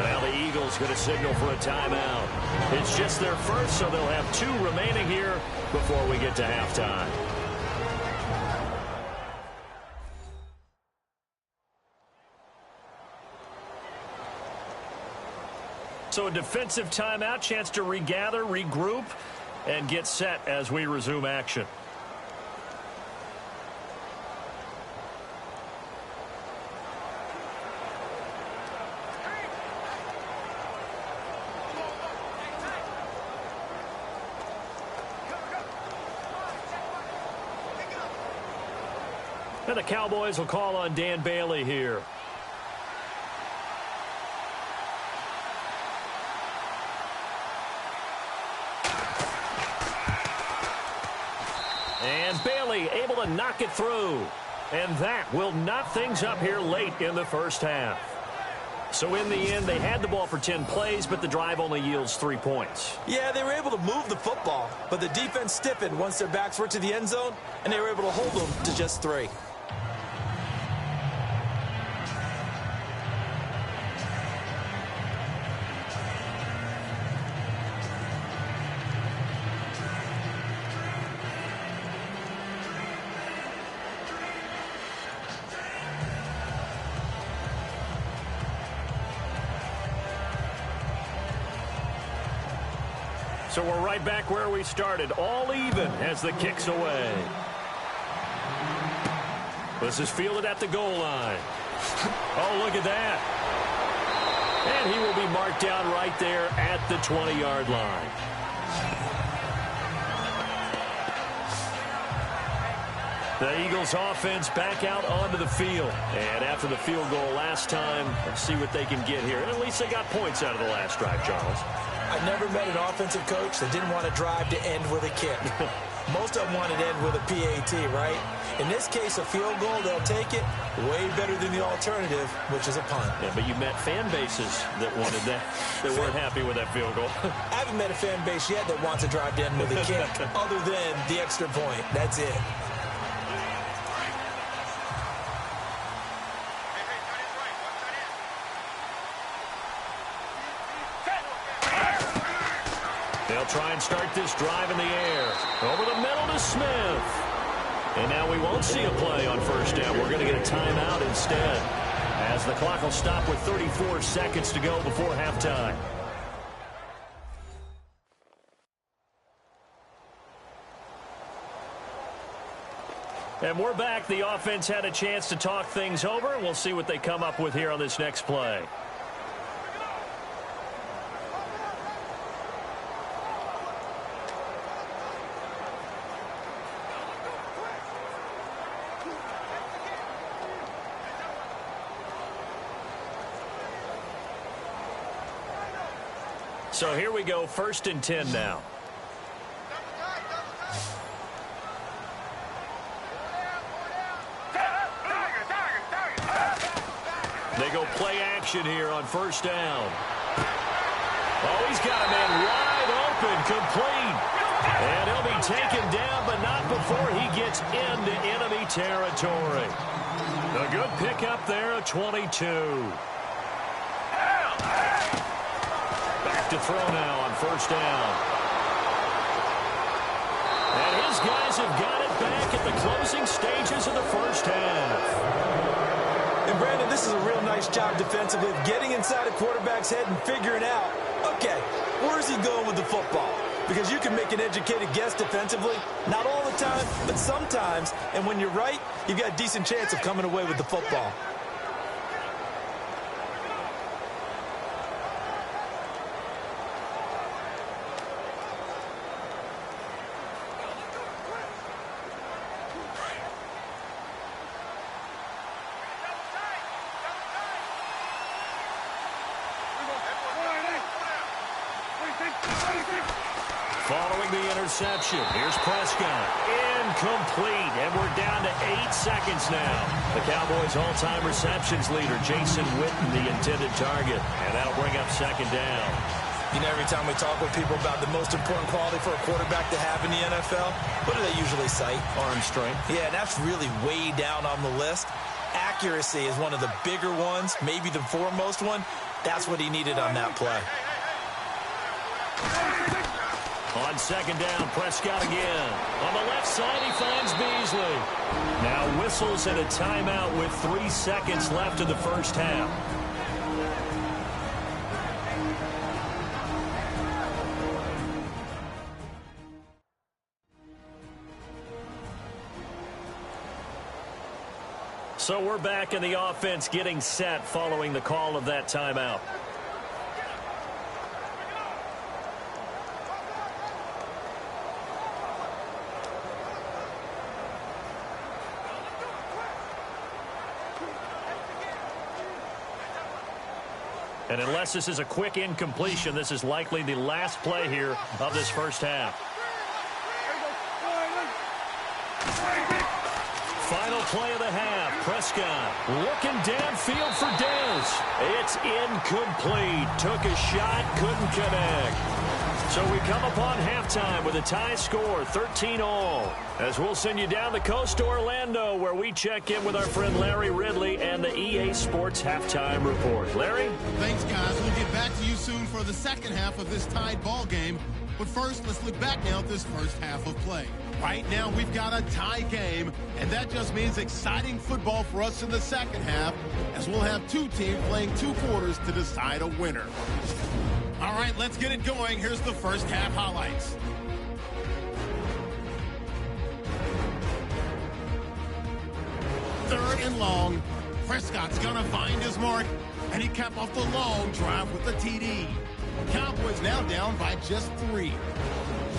Now the Eagles get a signal for a timeout. It's just their first, so they'll have 2 remaining here before we get to halftime. So a defensive timeout, chance to regather, regroup, and get set as we resume action. And the Cowboys will call on Dan Bailey here. And Bailey able to knock it through. And that will knot things up here late in the first half. So in the end, they had the ball for 10 plays, but the drive only yields 3 points. Yeah, they were able to move the football, but the defense stiffened once their backs were to the end zone, and they were able to hold them to just 3. So we're right back where we started, all even as the kick's away. This is fielded at the goal line. Oh, look at that. And he will be marked down right there at the 20-yard line. The Eagles offense back out onto the field. And after the field goal last time, let's see what they can get here. And at least they got points out of the last drive, Charles. I've never met an offensive coach that didn't want to drive to end with a kick. Most of them wanted to end with a PAT, right? In this case, a field goal, they'll take it. Way better than the alternative, which is a punt. Yeah, but you met fan bases that wanted that, that weren't happy with that field goal. I haven't met a fan base yet that wants to drive to end with a kick other than the extra point. That's it. try and start this drive in the air. Over the middle to Smith. And now we won't see a play on first down. We're going to get a timeout instead, as the clock will stop with 34 seconds to go before halftime. And we're back. The offense had a chance to talk things over. We'll see what they come up with here on this next play. So here we go, 1st and 10 now. They go play action here on first down. Oh, he's got a man wide open, complete. And he'll be taken down, but not before he gets into enemy territory. A good pickup there, a 22. Back to throw now on first down. And his guys have got it back at the closing stages of the first half. And Brandon, this is a real nice job defensively of getting inside a quarterback's head and figuring out, okay, where is he going with the football? Because you can make an educated guess defensively, not all the time, but sometimes. And when you're right, you've got a decent chance of coming away with the football. Following the interception, here's Prescott. Incomplete, and we're down to 8 seconds now. The Cowboys' all-time receptions leader, Jason Witten, the intended target. And that'll bring up 2nd down. You know, every time we talk with people about the most important quality for a quarterback to have in the NFL, what do they usually cite? Arm strength. Yeah, and that's really way down on the list. Accuracy is one of the bigger ones, maybe the foremost one. That's what he needed on that play. On 2nd down, Prescott again. On the left side, he finds Beasley. Now whistles and a timeout with 3 seconds left in the first half. So we're back in the offense getting set following the call of that timeout. And unless this is a quick incompletion, this is likely the last play here of this first half. Final play of the half. Prescott looking downfield for Dez. It's incomplete. Took a shot, couldn't connect. So we come upon halftime with a tie score, 13-all. As we'll send you down the coast to Orlando, where we check in with our friend Larry Ridley and the EA Sports Halftime Report. Larry? Thanks, guys. We'll get back to you soon for the second half of this tied ball game. But first, let's look back now at this first half of play. Right now, we've got a tie game, and that just means exciting football for us in the second half, as we'll have two teams playing 2 quarters to decide a winner. All right, let's get it going. Here's the first half highlights. Third and long. Prescott's going to find his mark, and he capped off the long drive with the TD. Cowboys now down by just 3.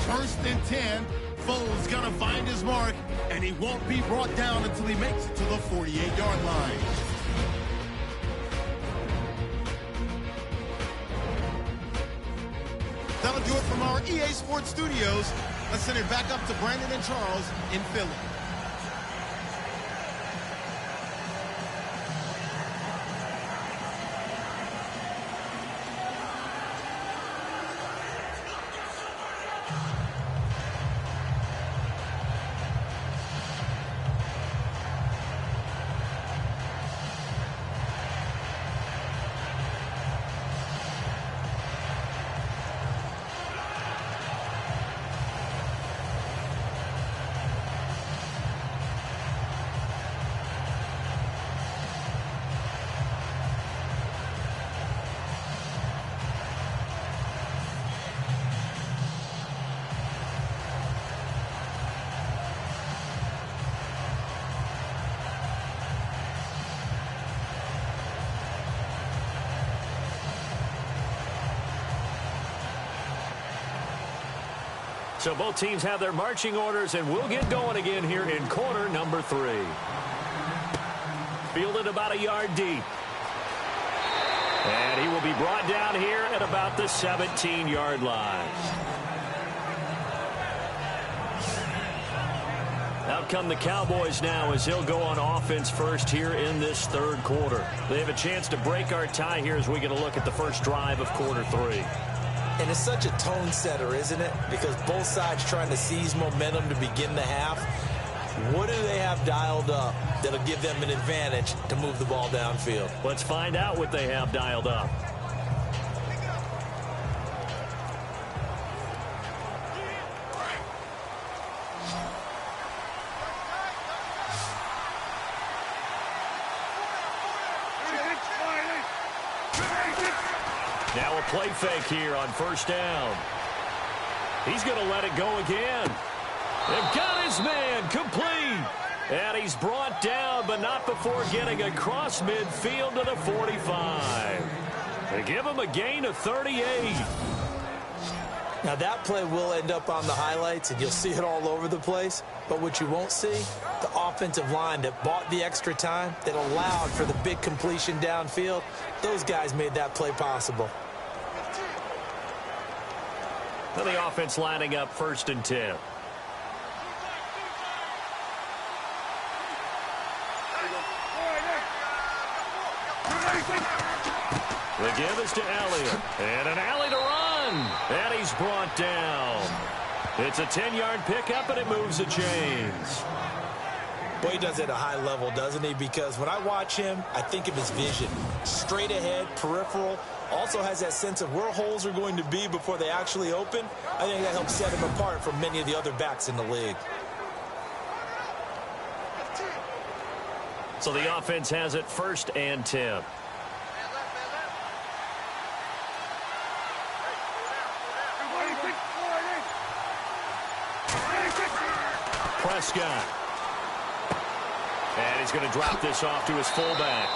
First and 10. Foles going to find his mark, and he won't be brought down until he makes it to the 48-yard line. That'll do it from our EA Sports Studios. Let's send it back up to Brandon and Charles in Philly. So both teams have their marching orders, and we'll get going again here in quarter number 3. Fielded about a yard deep. And he will be brought down here at about the 17-yard line. Out come the Cowboys now as they'll go on offense first here in this third quarter. They have a chance to break our tie here as we get a look at the first drive of quarter 3. And it's such a tone setter, isn't it? Because both sides trying to seize momentum to begin the half. What do they have dialed up that'll give them an advantage to move the ball downfield? Let's find out what they have dialed up. Now a play fake here on first down. He's going to let it go again. They've got his man complete. And he's brought down, but not before getting across midfield to the 45. They give him a gain of 38. Now that play will end up on the highlights, and you'll see it all over the place. But what you won't see, the offensive line that bought the extra time, that allowed for the big completion downfield, those guys made that play possible. Now the offense lining up 1st and 10. The give is to Elliott. And an alley to run. And he's brought down. It's a 10-yard pickup, and it moves the chains. Boy, he does it at a high level, doesn't he? Because when I watch him, I think of his vision. Straight ahead, peripheral. Also has that sense of where holes are going to be before they actually open. I think that helps set him apart from many of the other backs in the league. So the offense has it 1st and 10. Prescott. And he's going to drop this off to his fullback.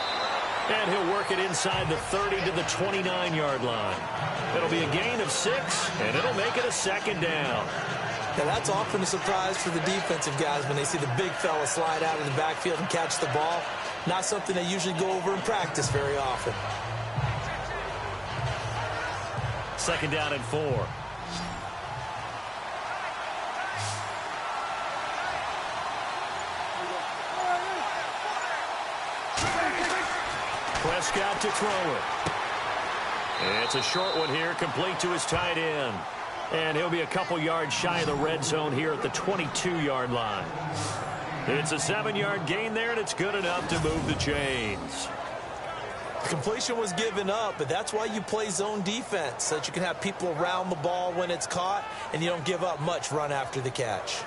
And he'll work it inside the 30 to the 29-yard line. It'll be a gain of 6, and it'll make it a 2nd down. Now that's often a surprise for the defensive guys when they see the big fella slide out of the backfield and catch the ball. Not something they usually go over in practice very often. 2nd down and 4. Prescott to throw it. It's a short one here, complete to his tight end. And he'll be a couple yards shy of the red zone here at the 22-yard line. It's a 7-yard gain there, and it's good enough to move the chains. The completion was given up, but that's why you play zone defense, so that you can have people around the ball when it's caught, and you don't give up much run after the catch.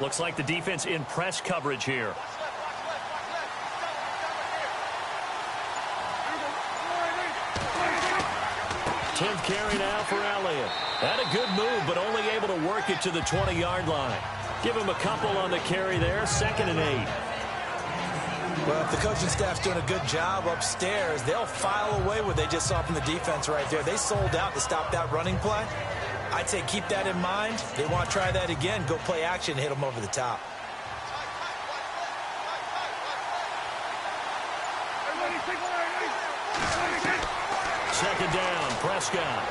Looks like the defense in press coverage here. Tenth carry now for Elliott. Had a good move, but only able to work it to the 20-yard line. Give him a couple on the carry there, 2nd and 8. Well, if the coaching staff's doing a good job upstairs, they'll file away what they just saw from the defense right there. They sold out to stop that running play. I'd say keep that in mind. They want to try that again. Go play action, hit them over the top. Second down, Prescott.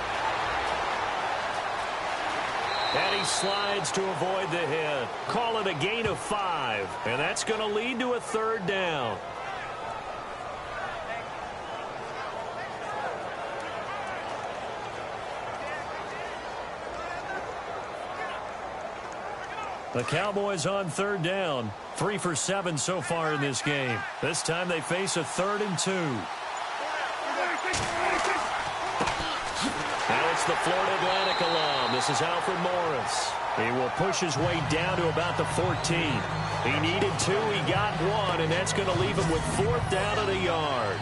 And he slides to avoid the hit. Call it a gain of 5. And that's going to lead to a 3rd down. The Cowboys on 3rd down. 3 for 7 so far in this game. This time they face a 3rd and 2. Now it's the Florida Atlantic alum. This is Alfred Morris. He will push his way down to about the 14. He needed 2. He got 1, and that's going to leave him with 4th down at a yard.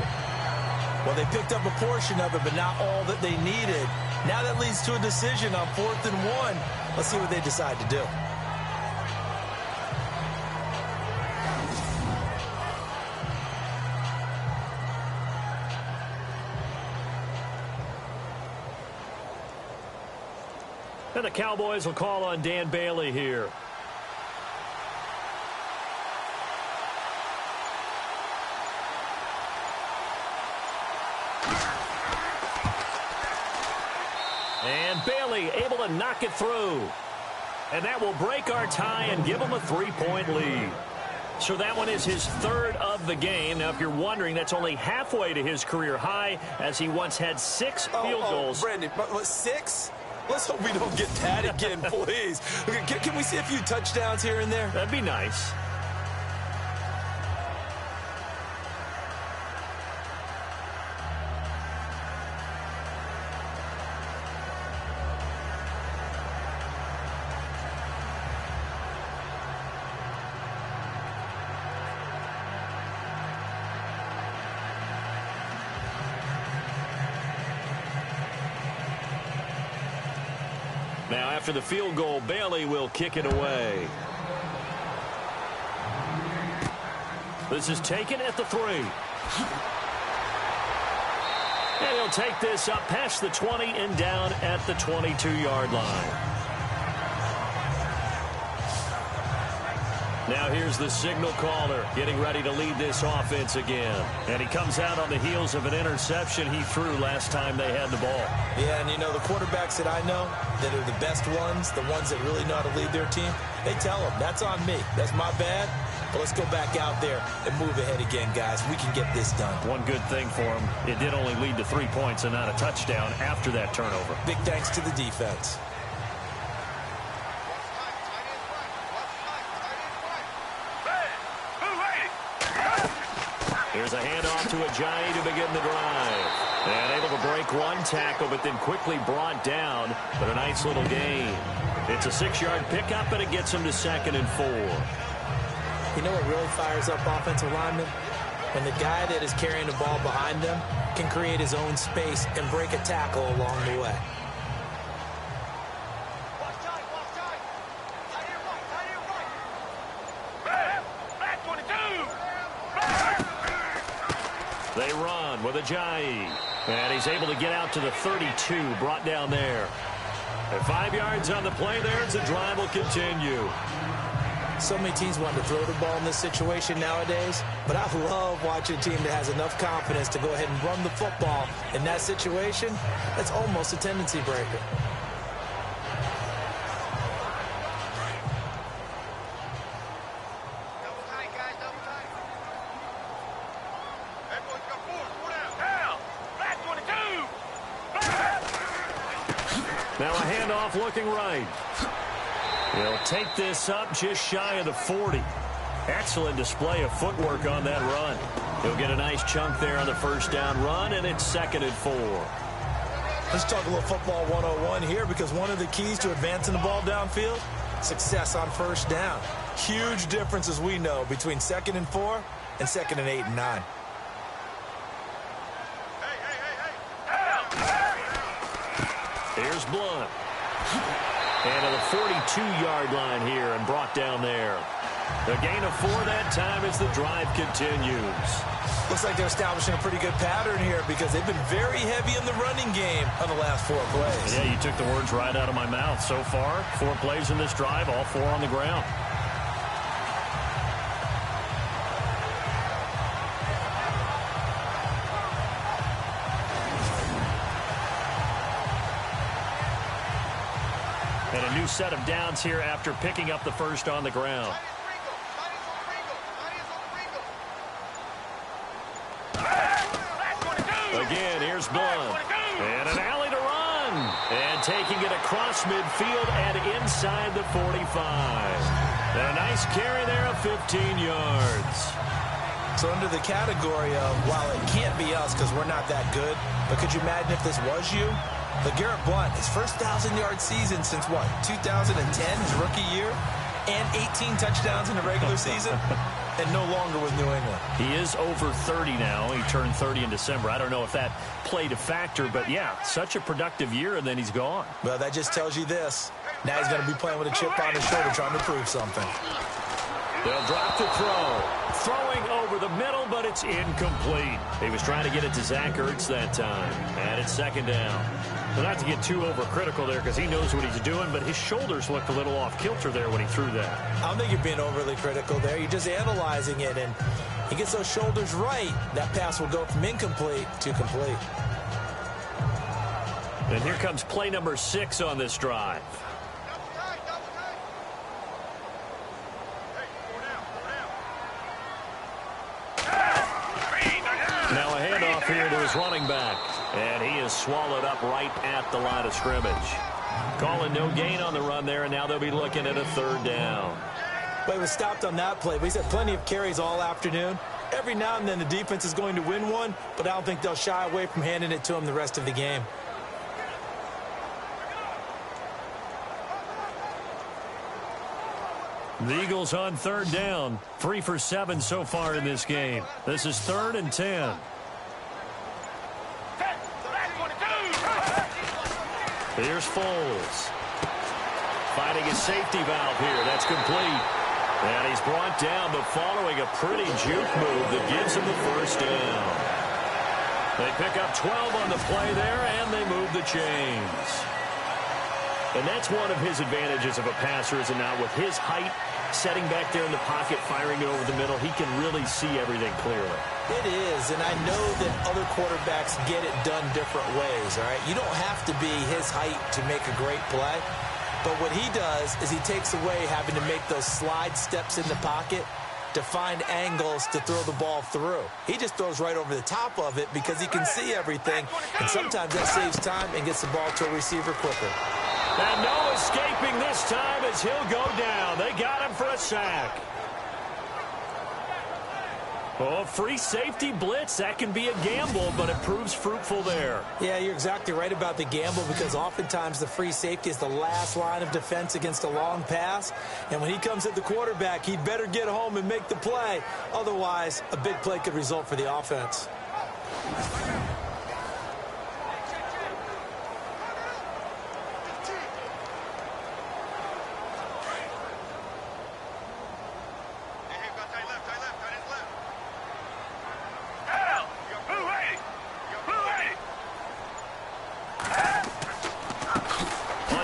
Well, they picked up a portion of it, but not all that they needed. Now that leads to a decision on 4th and 1. Let's see what they decide to do. And the Cowboys will call on Dan Bailey here. And Bailey able to knock it through. And that will break our tie and give him a 3-point lead. So that one is his third of the game. Now, if you're wondering, that's only halfway to his career high, as he once had 6 field goals. Brandon, 6? Let's hope we don't get that again, please. Can we see a few touchdowns here and there? That'd be nice. Now, after the field goal, Bailey will kick it away. This is taken at the 3. And he'll take this up past the 20 and down at the 22-yard line. Now here's the signal caller getting ready to lead this offense again. And he comes out on the heels of an interception he threw last time they had the ball. Yeah, and you know, the quarterbacks that I know that are the best ones, the ones that really know how to lead their team, they tell them, that's on me. That's my bad. But let's go back out there and move ahead again, guys. We can get this done. One good thing for him, it did only lead to 3 points and not a touchdown after that turnover. Big thanks to the defense. Here's a handoff to Ajayi to begin the drive. And able to break one tackle, but then quickly brought down. But a nice little gain. It's a 6-yard pickup, and it gets him to 2nd and 4. You know what really fires up offensive linemen? When the guy that is carrying the ball behind them can create his own space and break a tackle along the way. They run with Ajayi. And he's able to get out to the 32, brought down there. And 5 yards on the play there as the drive will continue. So many teams want to throw the ball in this situation nowadays, but I love watching a team that has enough confidence to go ahead and run the football. In that situation, that's almost a tendency breaker. Now a handoff looking right. He'll take this up just shy of the 40. Excellent display of footwork on that run. He'll get a nice chunk there on the first down run, and it's 2nd and 4. Let's talk a little football 101 here, because one of the keys to advancing the ball downfield, success on first down. Huge difference, as we know, between 2nd and 4 and 2nd and 8 and 9. Here's Blunt. And to the 42-yard line here and brought down there. The gain of 4 that time as the drive continues. Looks like they're establishing a pretty good pattern here, because they've been very heavy in the running game on the last 4 plays. Yeah, you took the words right out of my mouth. So far, 4 plays in this drive, all 4 on the ground. And a new set of downs here after picking up the first on the ground. Again, here's Blunt. And an alley to run. And taking it across midfield and inside the 45. And a nice carry there of 15 yards. So under the category of, while it can't be us because we're not that good, but could you imagine if this was you? LeGarrette Blunt, his first 1,000-yard season since what, 2010, his rookie year, and 18 touchdowns in the regular season, and no longer with New England. He is over 30 now. He turned 30 in December. I don't know if that played a factor, but yeah, such a productive year, and then he's gone. Well, that just tells you this. Now he's going to be playing with a chip on his shoulder trying to prove something. They'll drop to throw. Throwing over the middle, but it's incomplete. He was trying to get it to Zach Ertz that time. And it's second down. Well, not to get too overcritical there because he knows what he's doing, but his shoulders looked a little off kilter there when he threw that. I don't think you're being overly critical there. You're just analyzing it, and he gets those shoulders right. That pass will go from incomplete to complete. And here comes play number 6 on this drive. Now a handoff here to his running back. And he is swallowed up right at the line of scrimmage. Calling no gain on the run there, and now they'll be looking at a third down. But he was stopped on that play. But he's had plenty of carries all afternoon. Every now and then the defense is going to win one, but I don't think they'll shy away from handing it to him the rest of the game. The Eagles on third down. 3 for 7 so far in this game. This is 3rd and 10. Here's Foles. Finding his safety valve here. That's complete. And he's brought down, but following a pretty juke move that gives him the first down. They pick up 12 on the play there, and they move the chains. And that's one of his advantages of a passer, is not with his height, setting back there in the pocket, firing it over the middle. He can really see everything clearly. It is, and I know that other quarterbacks get it done different ways, all right? You don't have to be his height to make a great play, but what he does is he takes away having to make those slide steps in the pocket to find angles to throw the ball through. He just throws right over the top of it because he can see everything, and sometimes that saves time and gets the ball to a receiver quicker. And no escaping this time as he'll go down. They got him for a sack. Oh, free safety blitz. That can be a gamble, but it proves fruitful there. Yeah, you're exactly right about the gamble because oftentimes the free safety is the last line of defense against a long pass. And when he comes at the quarterback, he'd better get home and make the play. Otherwise, a big play could result for the offense.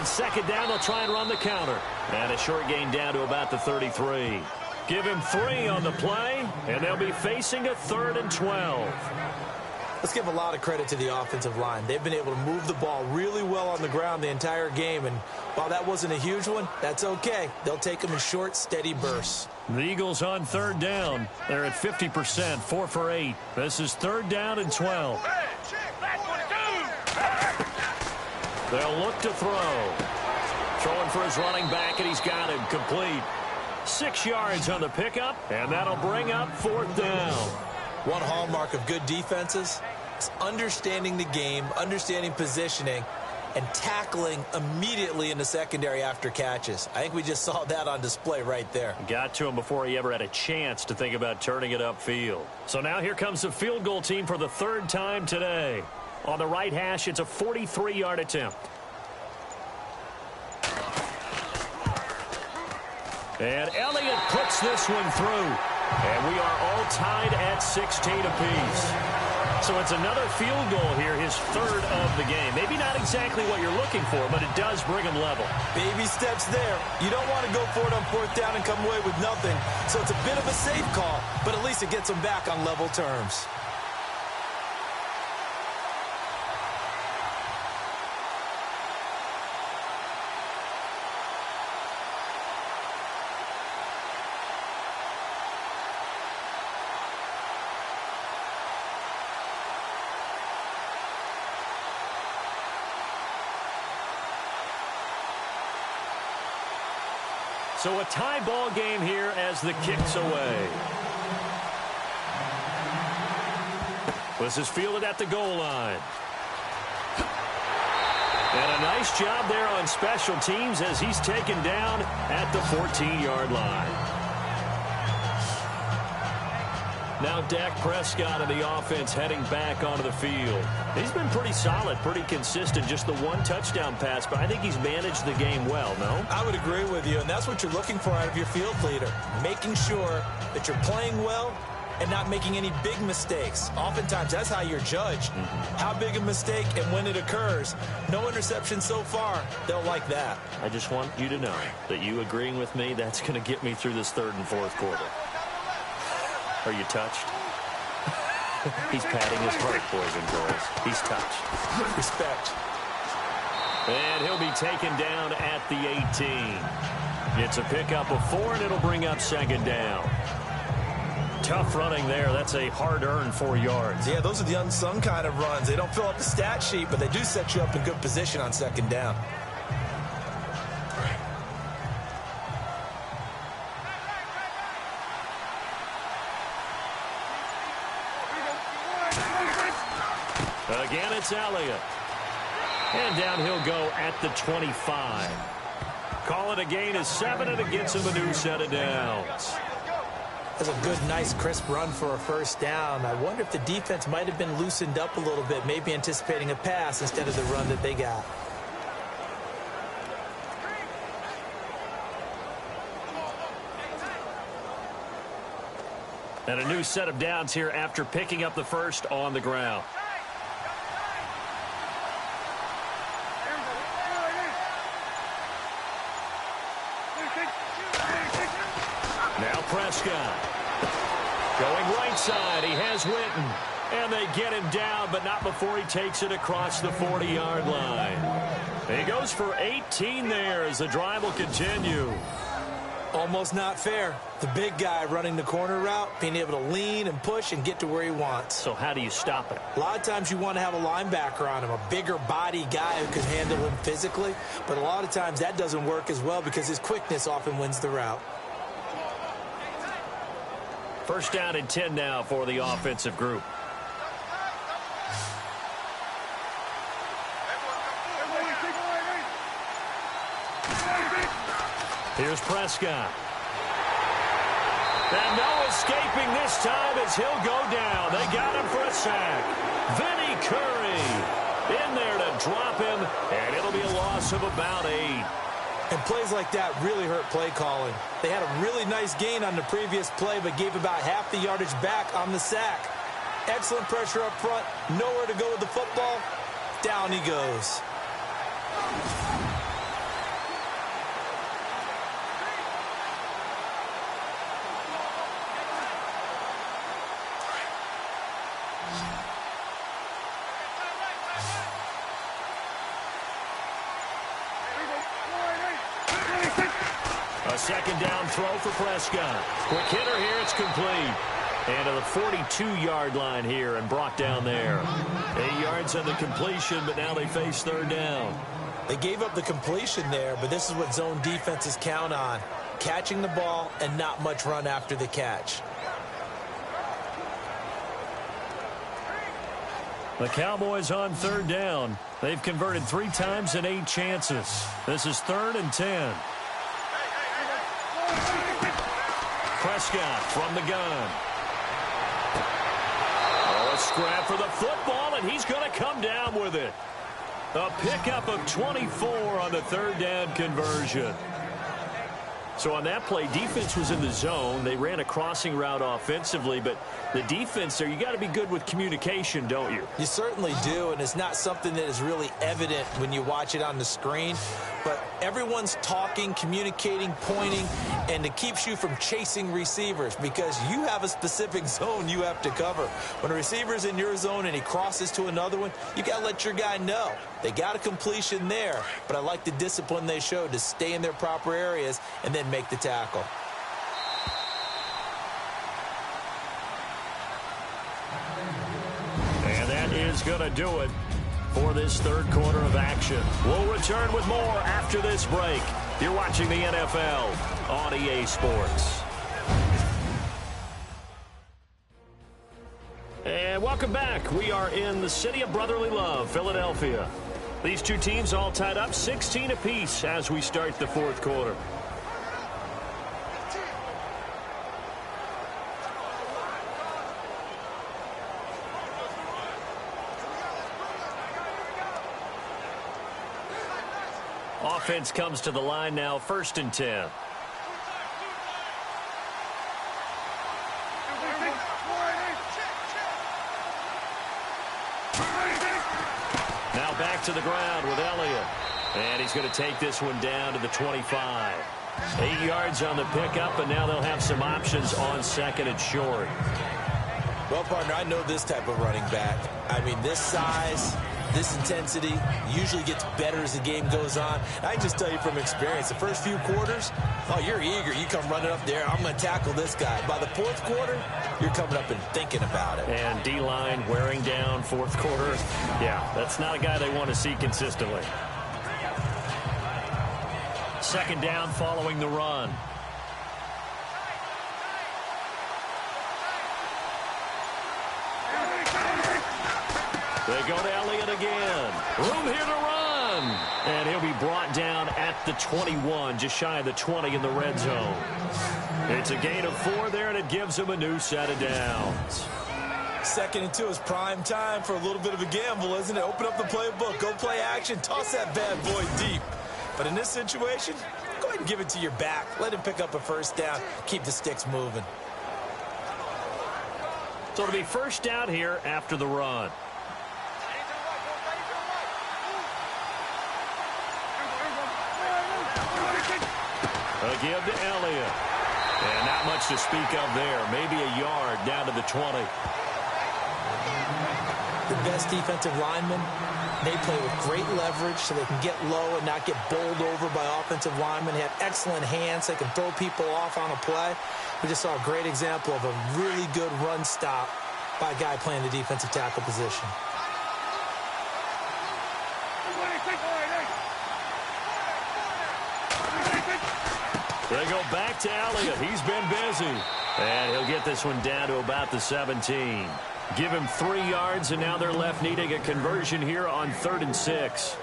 Second down, they'll try and run the counter. And a short gain down to about the 33. Give him 3 on the play, and they'll be facing a 3rd and 12. Let's give a lot of credit to the offensive line. They've been able to move the ball really well on the ground the entire game, and while that wasn't a huge one, that's okay. They'll take them in short, steady bursts. The Eagles on third down. They're at 50%, 4 for 8. This is 3rd down and 12. They'll look to throw. Throwing for his running back, and he's got him complete. 6 yards on the pickup, and that'll bring up 4th down. One hallmark of good defenses is understanding the game, understanding positioning, and tackling immediately in the secondary after catches. I think we just saw that on display right there. Got to him before he ever had a chance to think about turning it upfield. So now here comes the field goal team for the 3rd time today. On the right hash, it's a 43-yard attempt. And Elliott puts this one through. And we are all tied at 16 apiece. So it's another field goal here, his 3rd of the game. Maybe not exactly what you're looking for, but it does bring him level. Baby steps there. You don't want to go for it on 4th down and come away with nothing. So it's a bit of a safe call, but at least it gets him back on level terms. So a tie ball game here as the kick's away. This is fielded at the goal line. And a nice job there on special teams as he's taken down at the 14-yard line. Now Dak Prescott and the offense heading back onto the field. He's been pretty solid, pretty consistent, just the one touchdown pass, but I think he's managed the game well, no? I would agree with you, and that's what you're looking for out of your field leader, making sure that you're playing well and not making any big mistakes. Oftentimes, that's how you're judged. How big a mistake and when it occurs. No interception so far. They'll like that. I just want you to know that you agreeing with me, that's going to get me through this third and fourth quarter. Are you touched? He's patting his heart, boys and girls. He's touched. Respect. And he'll be taken down at the 18. It's a pickup of 4, and it'll bring up second down. Tough running there. That's a hard-earned 4 yards. Yeah, those are the unsung kind of runs. They don't fill up the stat sheet, but they do set you up in good position on second down. Again, it's Elliott. And down he'll go at the 25. Call it a gain of 7, and it gets him a new set of downs. That's a good, nice, crisp run for a first down. I wonder if the defense might have been loosened up a little bit, maybe anticipating a pass instead of the run that they got. And a new set of downs here after picking up the first on the ground. Now Prescott. Going right side. He has Witten. And they get him down, but not before he takes it across the 40-yard line. He goes for 18 there as the drive will continue. Almost not fair. The big guy running the corner route, being able to lean and push and get to where he wants. So how do you stop it? A lot of times you want to have a linebacker on him, a bigger body guy who can handle him physically. But a lot of times that doesn't work as well because his quickness often wins the route. First down and 10 now for the offensive group. Here's Prescott. And no escaping this time as he'll go down. They got him for a sack. Vinny Curry in there to drop him, and it'll be a loss of about 8. And plays like that really hurt play calling. They had a really nice gain on the previous play, but gave about half the yardage back on the sack. Excellent pressure up front. Nowhere to go with the football. Down he goes. A second down throw for Prescott. Quick hitter here, it's complete. And to the 42-yard line here and brought down there. 8 yards on the completion, but now they face third down. They gave up the completion there, but this is what zone defenses count on. Catching the ball and not much run after the catch. The Cowboys on third down. They've converted 3 times in 8 chances. This is 3rd and 10. Prescott from the gun. Oh, a scrap for the football, and he's going to come down with it. A pickup of 24 on the third down conversion. So on that play, defense was in the zone. They ran a crossing route offensively, but the defense there, you got to be good with communication, don't you? You certainly do, and it's not something that is really evident when you watch it on the screen. But everyone's talking, communicating, pointing, and it keeps you from chasing receivers because you have a specific zone you have to cover. When a receiver's in your zone and he crosses to another one, you got to let your guy know. They got a completion there, but I like the discipline they showed to stay in their proper areas and then make the tackle. And that is going to do it for this third quarter of action. We'll return with more after this break. You're watching the NFL on EA Sports. And welcome back. We are in the city of brotherly love, Philadelphia. These two teams all tied up 16 apiece as we start the fourth quarter. Offense comes to the line now, 1st and 10. Now back to the ground with Elliott. And he's going to take this one down to the 25. 8 yards on the pickup, and now they'll have some options on 2nd and short. Well, partner, I know this type of running back. I mean, this size, this intensity usually gets better as the game goes on. I can just tell you from experience, the first few quarters, oh, you're eager. You come running up there, I'm going to tackle this guy. By the 4th quarter, you're coming up and thinking about it. And D-line wearing down 4th quarter. Yeah, that's not a guy they want to see consistently. 2nd down following the run. They go to Elliott again. Room here to run. And he'll be brought down at the 21, just shy of the 20 in the red zone. It's a gain of 4 there, and it gives him a new set of downs. 2nd and 2 is prime time for a little bit of a gamble, isn't it? Open up the playbook, go play action, toss that bad boy deep. But in this situation, go ahead and give it to your back. Let him pick up a 1st down. Keep the sticks moving. So it'll be 1st down here after the run. A give to Elliott. And not much to speak of there. Maybe a yard down to the 20. The best defensive linemen, they play with great leverage so they can get low and not get bowled over by offensive linemen. They have excellent hands. They can throw people off on a play. We just saw a great example of a really good run stop by a guy playing the defensive tackle position. They go back to Elliott. He's been busy. And he'll get this one down to about the 17. Give him 3 yards, and now they're left needing a conversion here on 3rd and 6.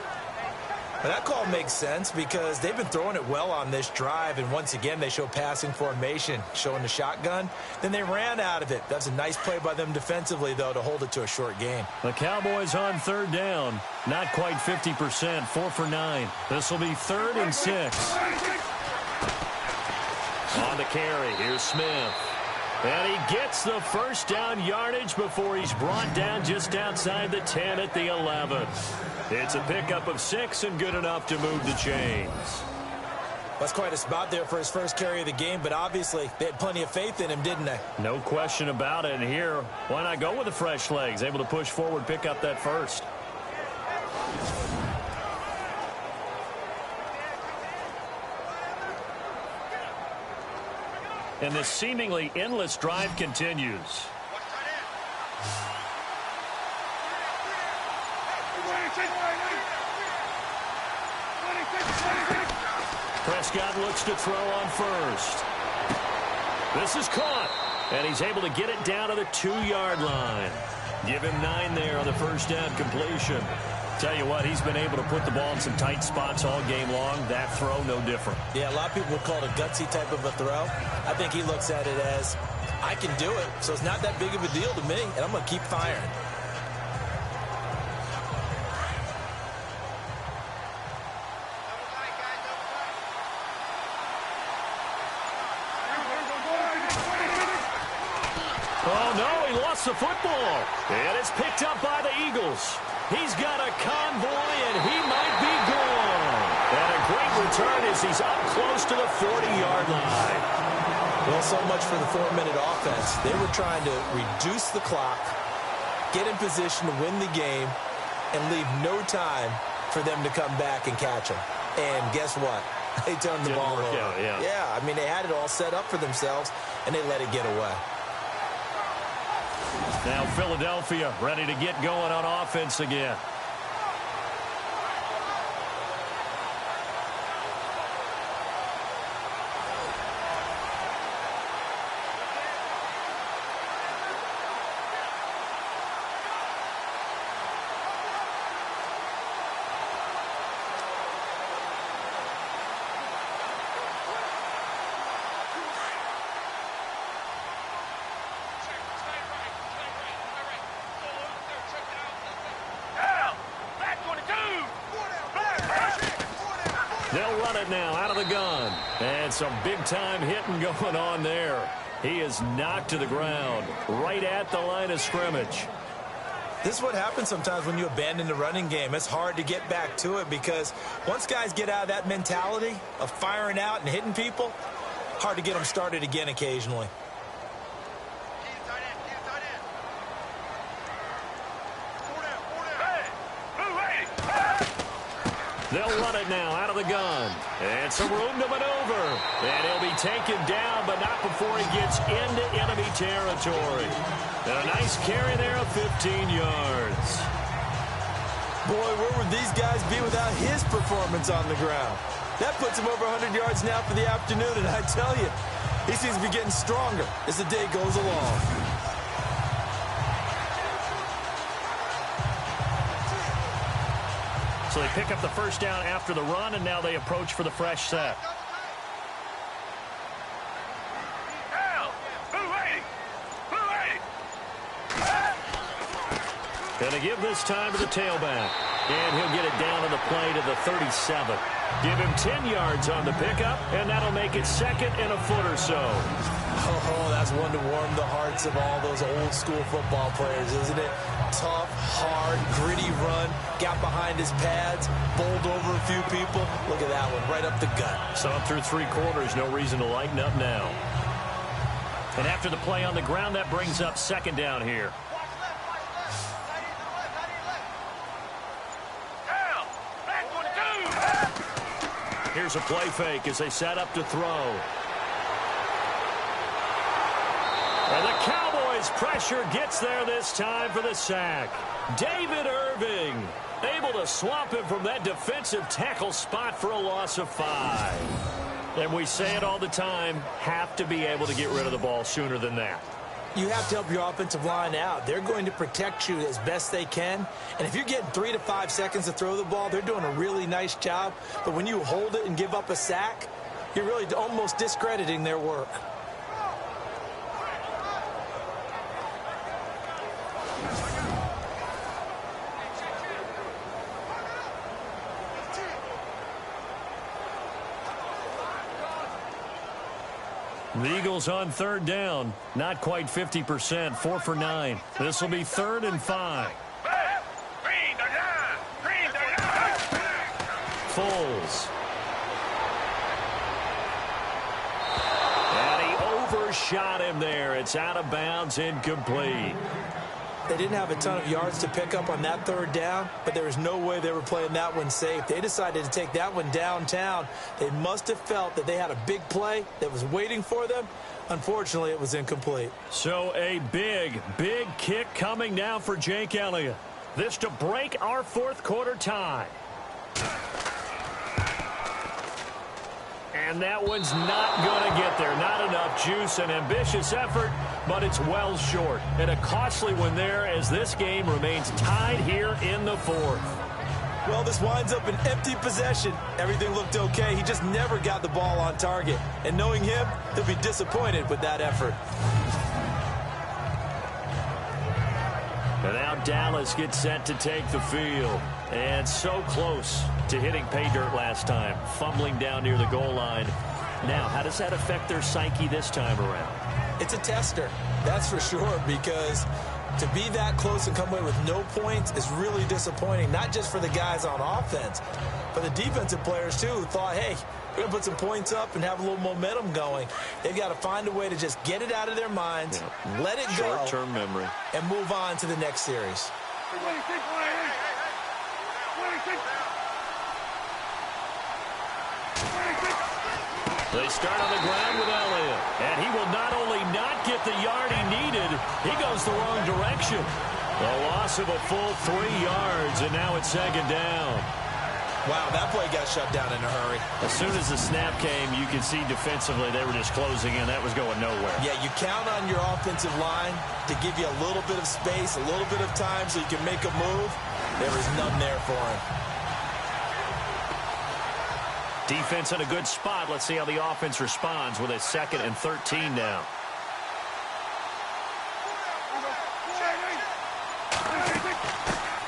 Well, that call makes sense because they've been throwing it well on this drive, and once again they show passing formation, showing the shotgun. Then they ran out of it. That's a nice play by them defensively, though, to hold it to a short gain. The Cowboys on 3rd down. Not quite 50%, 4 for 9. This will be 3rd and 6. On the carry, here's Smith. And he gets the 1st down yardage before he's brought down just outside the 10 at the 11. It's a pickup of 6 and good enough to move the chains. That's quite a spot there for his first carry of the game, but obviously they had plenty of faith in him, didn't they? No question about it. And here, why not go with the fresh legs? Able to push forward, pick up that 1st. And this seemingly endless drive continues. Prescott looks to throw on 1st. This is caught, and he's able to get it down to the 2-yard line. Give him 9 there on the 1st down completion. Tell you what, he's been able to put the ball in some tight spots all game long. That throw, no different. Yeah, a lot of people would call it a gutsy type of a throw. I think he looks at it as, I can do it, so it's not that big of a deal to me, and I'm going to keep firing. Oh, no, he lost the football. And it's picked up by the Eagles. He's got a convoy, and he might be gone. And a great return as he's up close to the 40-yard line. Well, so much for the 4-minute offense. They were trying to reduce the clock, get in position to win the game, and leave no time for them to come back and catch them. And guess what? They turned the ball over. Yeah, I mean, they had it all set up for themselves, and they let it get away. Now Philadelphia ready to get going on offense again. They'll run it now out of the gun. And some big-time hitting going on there. He is knocked to the ground right at the line of scrimmage. This is what happens sometimes when you abandon the running game. It's hard to get back to it because once guys get out of that mentality of firing out and hitting people, hard to get them started again occasionally. They'll run it now out of the gun. And some room to maneuver. And he'll be taken down, but not before he gets into enemy territory. And a nice carry there of 15 yards. Boy, where would these guys be without his performance on the ground? That puts him over 100 yards now for the afternoon, and I tell you, he seems to be getting stronger as the day goes along. So they pick up the first down after the run, and now they approach for the fresh set. Going to give this time to the tailback. And he'll get it down to the play to the 37. Give him 10 yards on the pickup, and that'll make it second and a foot or so. Oh, that's one to warm the hearts of all those old school football players, isn't it? Tough, hard, gritty run, got behind his pads, bowled over a few people. Look at that one, right up the gut. So through 3 quarters, no reason to lighten up now. And after the play on the ground, that brings up second down here. Here's a play fake as they set up to throw. And the Cowboys pressure gets there this time for the sack. David Irving able to swamp him from that defensive tackle spot for a loss of 5. And we say it all the time, have to be able to get rid of the ball sooner than that. You have to help your offensive line out. They're going to protect you as best they can. And if you're getting 3 to 5 seconds to throw the ball, they're doing a really nice job. But when you hold it and give up a sack, you're really almost discrediting their work. The Eagles on third down. Not quite 50%. 4 for 9. This will be 3rd and 5. Foles. And he overshot him there. It's out of bounds, incomplete. They didn't have a ton of yards to pick up on that 3rd down, but there was no way they were playing that one safe. They decided to take that one downtown. They must have felt that they had a big play that was waiting for them. Unfortunately, it was incomplete. So a big, big kick coming now for Jake Elliott. This to break our 4th quarter tie. And that one's not going to get there. Not enough juice. An ambitious effort, but it's well short. And a costly one there as this game remains tied here in the 4th. Well, this winds up an empty possession. Everything looked okay. He just never got the ball on target. And knowing him, he'll be disappointed with that effort. And now Dallas gets set to take the field. And so close to hitting pay dirt last time. Fumbling down near the goal line. Now, how does that affect their psyche this time around? It's a tester, that's for sure, because to be that close and come away with no points is really disappointing, not just for the guys on offense, but the defensive players, too, who thought, hey, we're going to put some points up and have a little momentum going. They've got to find a way to just get it out of their minds, let it go, short-term memory, and move on to the next series. They start on the ground with Elliott, and he will not only not get the yard he needed, he goes the wrong direction. A loss of a full 3 yards, and now it's 2nd down. Wow, that play got shut down in a hurry. As soon as the snap came, you could see defensively they were just closing in. That was going nowhere. Yeah, you count on your offensive line to give you a little bit of space, a little bit of time so you can make a move. There was none there for him. Defense in a good spot. Let's see how the offense responds with a 2nd and 13 now.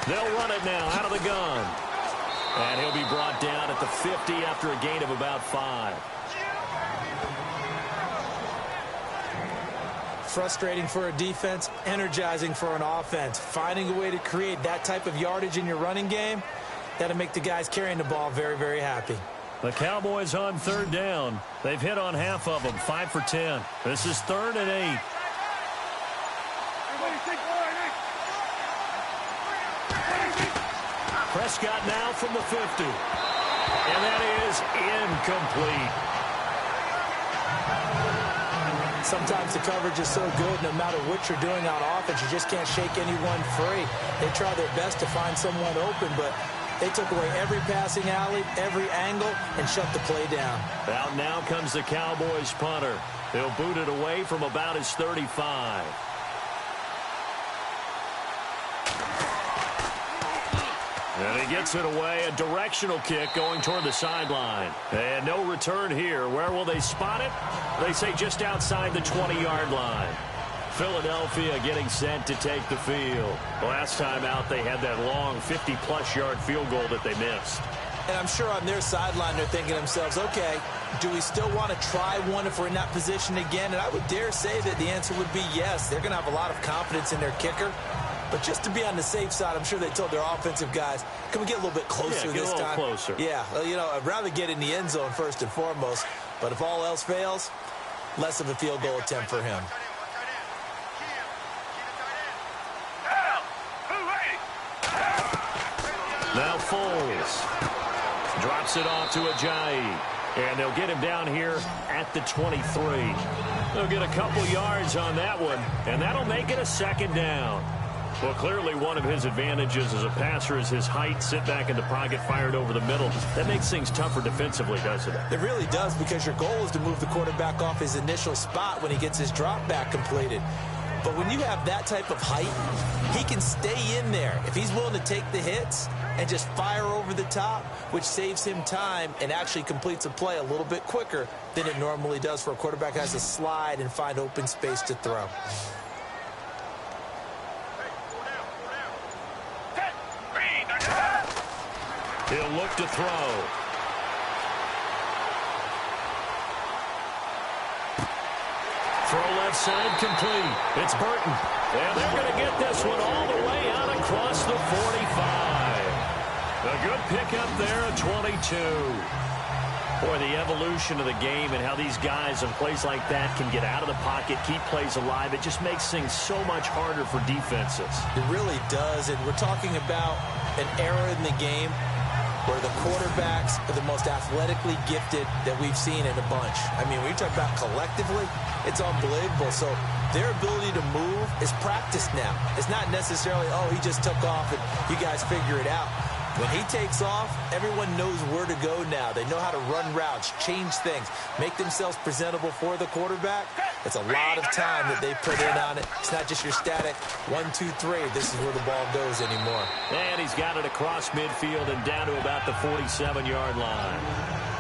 They'll run it now out of the gun. And he'll be brought down at the 50 after a gain of about 5. Frustrating for a defense, energizing for an offense. Finding a way to create that type of yardage in your running game, that'll make the guys carrying the ball very, very happy. The Cowboys on 3rd down. They've hit on half of them, 5 for 10. This is 3rd and 8. Prescott now from the 50. And that is incomplete. Sometimes the coverage is so good, no matter what you're doing on offense, you just can't shake anyone free. They try their best to find someone open, but they took away every passing alley, every angle, and shut the play down. Out now comes the Cowboys punter. They'll boot it away from about his 35. And he gets it away, a directional kick going toward the sideline. And no return here. Where will they spot it? They say just outside the 20-yard line. Philadelphia getting set to take the field. Last time out, they had that long 50-plus yard field goal that they missed. And I'm sure on their sideline, they're thinking to themselves, okay, do we still want to try one if we're in that position again? And I would dare say that the answer would be yes. They're going to have a lot of confidence in their kicker. But just to be on the safe side, I'm sure they told their offensive guys, can we get a little bit closer this time? Closer. Yeah, well, you know, I'd rather get in the end zone first and foremost. But if all else fails, less of a field goal attempt for him. Now Foles drops it off to Ajayi. And they'll get him down here at the 23. They'll get a couple yards on that one, and that'll make it a 2nd down. Well, clearly one of his advantages as a passer is his height, sit back in the pocket, fired over the middle. That makes things tougher defensively, doesn't it? It really does, because your goal is to move the quarterback off his initial spot when he gets his drop back completed. But when you have that type of height, he can stay in there. If he's willing to take the hits and just fire over the top, which saves him time and actually completes a play a little bit quicker than it normally does for a quarterback who has to slide and find open space to throw. He'll look to throw. Throw left side complete. It's Burton. And they're going to get this one all the way out across the 45. A good pickup there at 22. Boy, the evolution of the game and how these guys in plays like that can get out of the pocket, keep plays alive, it just makes things so much harder for defenses. It really does, and we're talking about an era in the game where the quarterbacks are the most athletically gifted that we've seen in a bunch. I mean, when you talk about collectively, it's unbelievable. So their ability to move is practiced now. It's not necessarily, oh, he just took off and you guys figure it out. When he takes off, everyone knows where to go now. They know how to run routes, change things, make themselves presentable for the quarterback. It's a lot of time that they put in on it. It's not just your static 1, 2, 3. This is where the ball goes anymore. And he's got it across midfield and down to about the 47-yard line.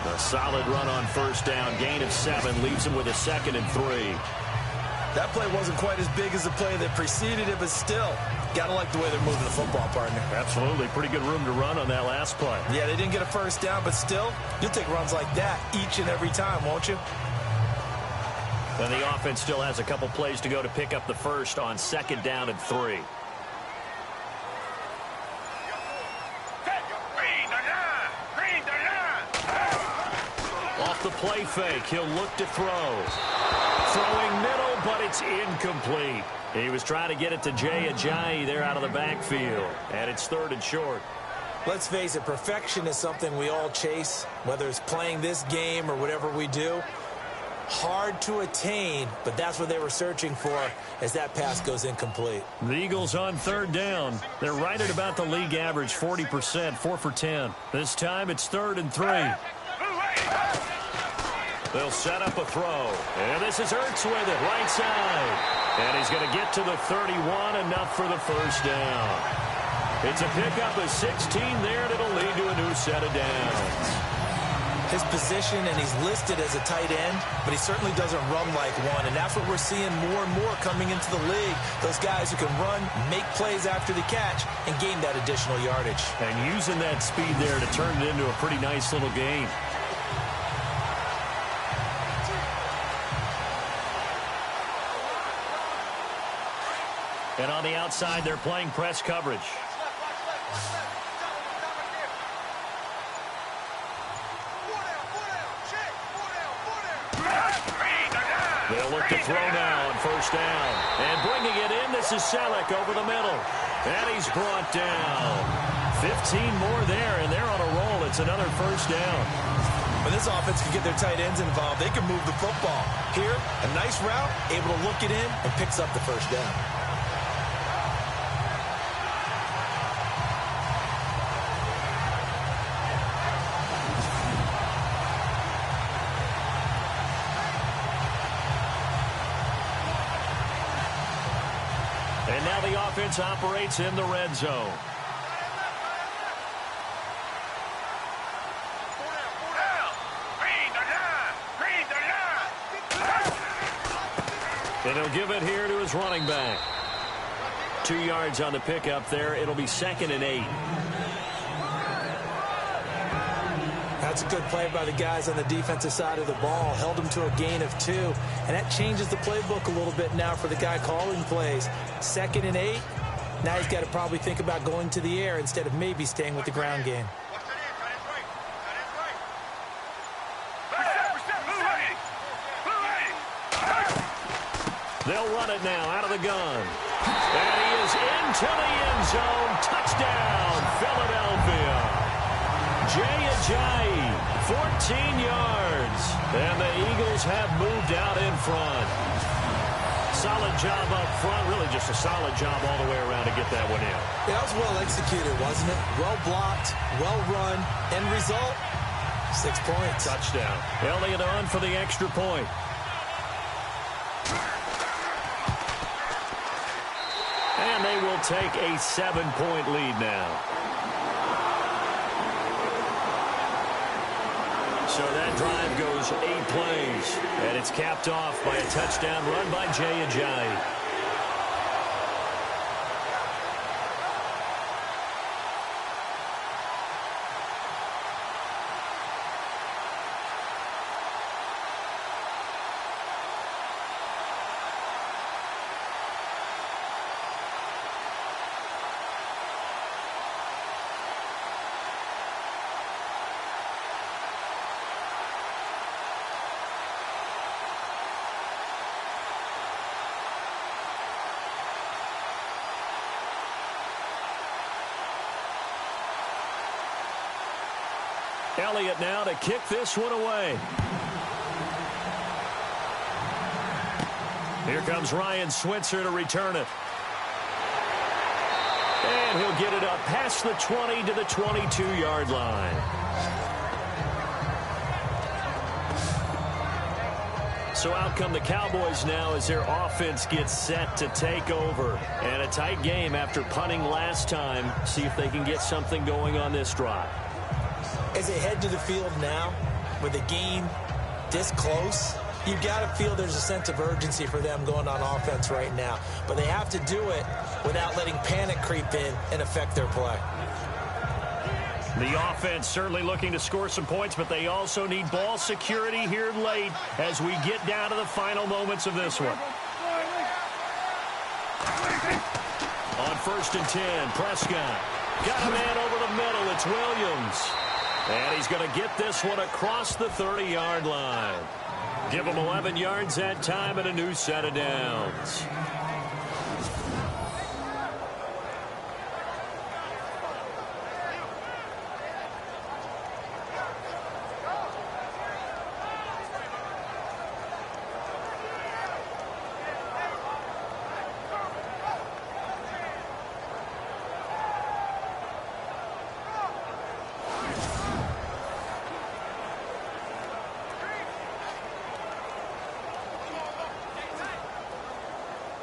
A solid run on 1st down. Gain of 7 leaves him with a 2nd and 3. That play wasn't quite as big as the play that preceded it, but still, got to like the way they're moving the football, partner. Absolutely. Pretty good room to run on that last play. Yeah, they didn't get a 1st down, but still, you'll take runs like that each and every time, won't you? And the offense still has a couple plays to go to pick up the 1st on 2nd down and 3. Off the play fake, he'll look to throw. Throwing middle, but it's incomplete. He was trying to get it to Jay Ajayi there out of the backfield. And it's 3rd and short. Let's face it, perfection is something we all chase, whether it's playing this game or whatever we do. Hard to attain, but that's what they were searching for as that pass goes incomplete. The Eagles on 3rd down. They're right at about the league average, 40%, 4 for 10. This time it's 3rd and 3. They'll set up a throw. And this is Ertz with it, right side. And he's going to get to the 31, enough for the 1st down. It's a pickup of 16 there, and it'll lead to a new set of downs. his position, and he's listed as a tight end, but he certainly doesn't run like one, and that's what we're seeing more and more coming into the league. Those guys who can run, make plays after the catch, and gain that additional yardage. And using that speed there to turn it into a pretty nice little game. And on the outside, they're playing press coverage. They'll look to throw now on first down. And bringing it in, this is Selleck over the middle. And he's brought down. 15 more there, and they're on a roll. It's another first down. When this offense can get their tight ends involved, they can move the football. Here, a nice route, able to look it in, and picks up the first down. And now the offense operates in the red zone. And he'll give it here to his running back. 2 yards on the pickup there. It'll be 2nd and 8. That's a good play by the guys on the defensive side of the ball. Held him to a gain of 2. And that changes the playbook a little bit now for the guy calling plays. 2nd and 8. Now he's got to probably think about going to the air instead of maybe staying with the ground game. They'll run it now out of the gun. And he is into the end zone. Touchdown, Philadelphia. Jay Ajayi, 14 yards. And the Eagles have moved out in front. Solid job up front. Really just a solid job all the way around to get that one in. Yeah, that was well executed, wasn't it? Well blocked, well run. End result, 6 points. Touchdown. Elliott on for the extra point. And they will take a 7-point lead now. So that drive goes 8 plays. And it's capped off by a touchdown run by Jay Ajayi. Elliott now to kick this one away. Here comes Ryan Switzer to return it. And he'll get it up past the 20 to the 22-yard line. So out come the Cowboys now as their offense gets set to take over. And a tight game after punting last time. See if they can get something going on this drive. As they head to the field now, with the game this close, you've got to feel there's a sense of urgency for them going on offense right now. But they have to do it without letting panic creep in and affect their play. The offense certainly looking to score some points, but they also need ball security here late as we get down to the final moments of this one. On 1st and 10, Prescott. Got a man over the middle. It's Williams. And he's going to get this one across the 30-yard line. Give him 11 yards that time and a new set of downs.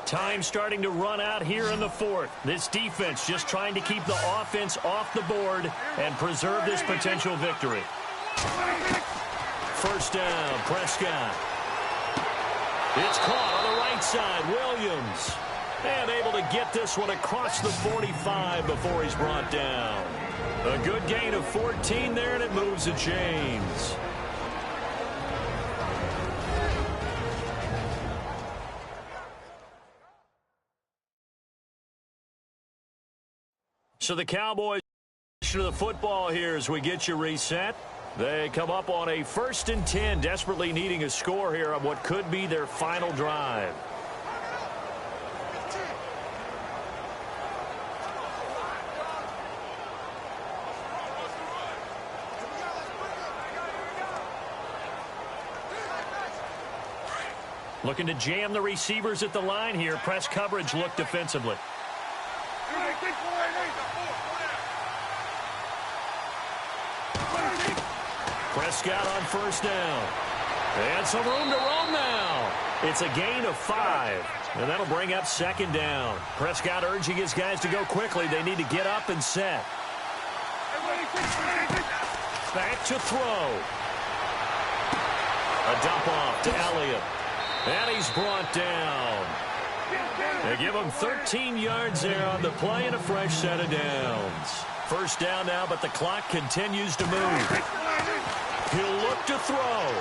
Time starting to run out here in the 4th. This defense just trying to keep the offense off the board and preserve this potential victory. First down, Prescott. It's caught on the right side, Williams. And able to get this one across the 45 before he's brought down. A good gain of 14 there, and it moves the chains. So the Cowboys to the football here as we get you reset. They come up on a 1st and 10, desperately needing a score here on what could be their final drive. Looking to jam the receivers at the line here. Press coverage look defensively. Prescott on first down. And some room to roam now. It's a gain of 5. And that'll bring up 2nd down. Prescott urging his guys to go quickly. They need to get up and set. Back to throw. A dump off to Elliott. And he's brought down. They give him 13 yards there on the play and a fresh set of downs. First down now, but the clock continues to move. He'll look to throw.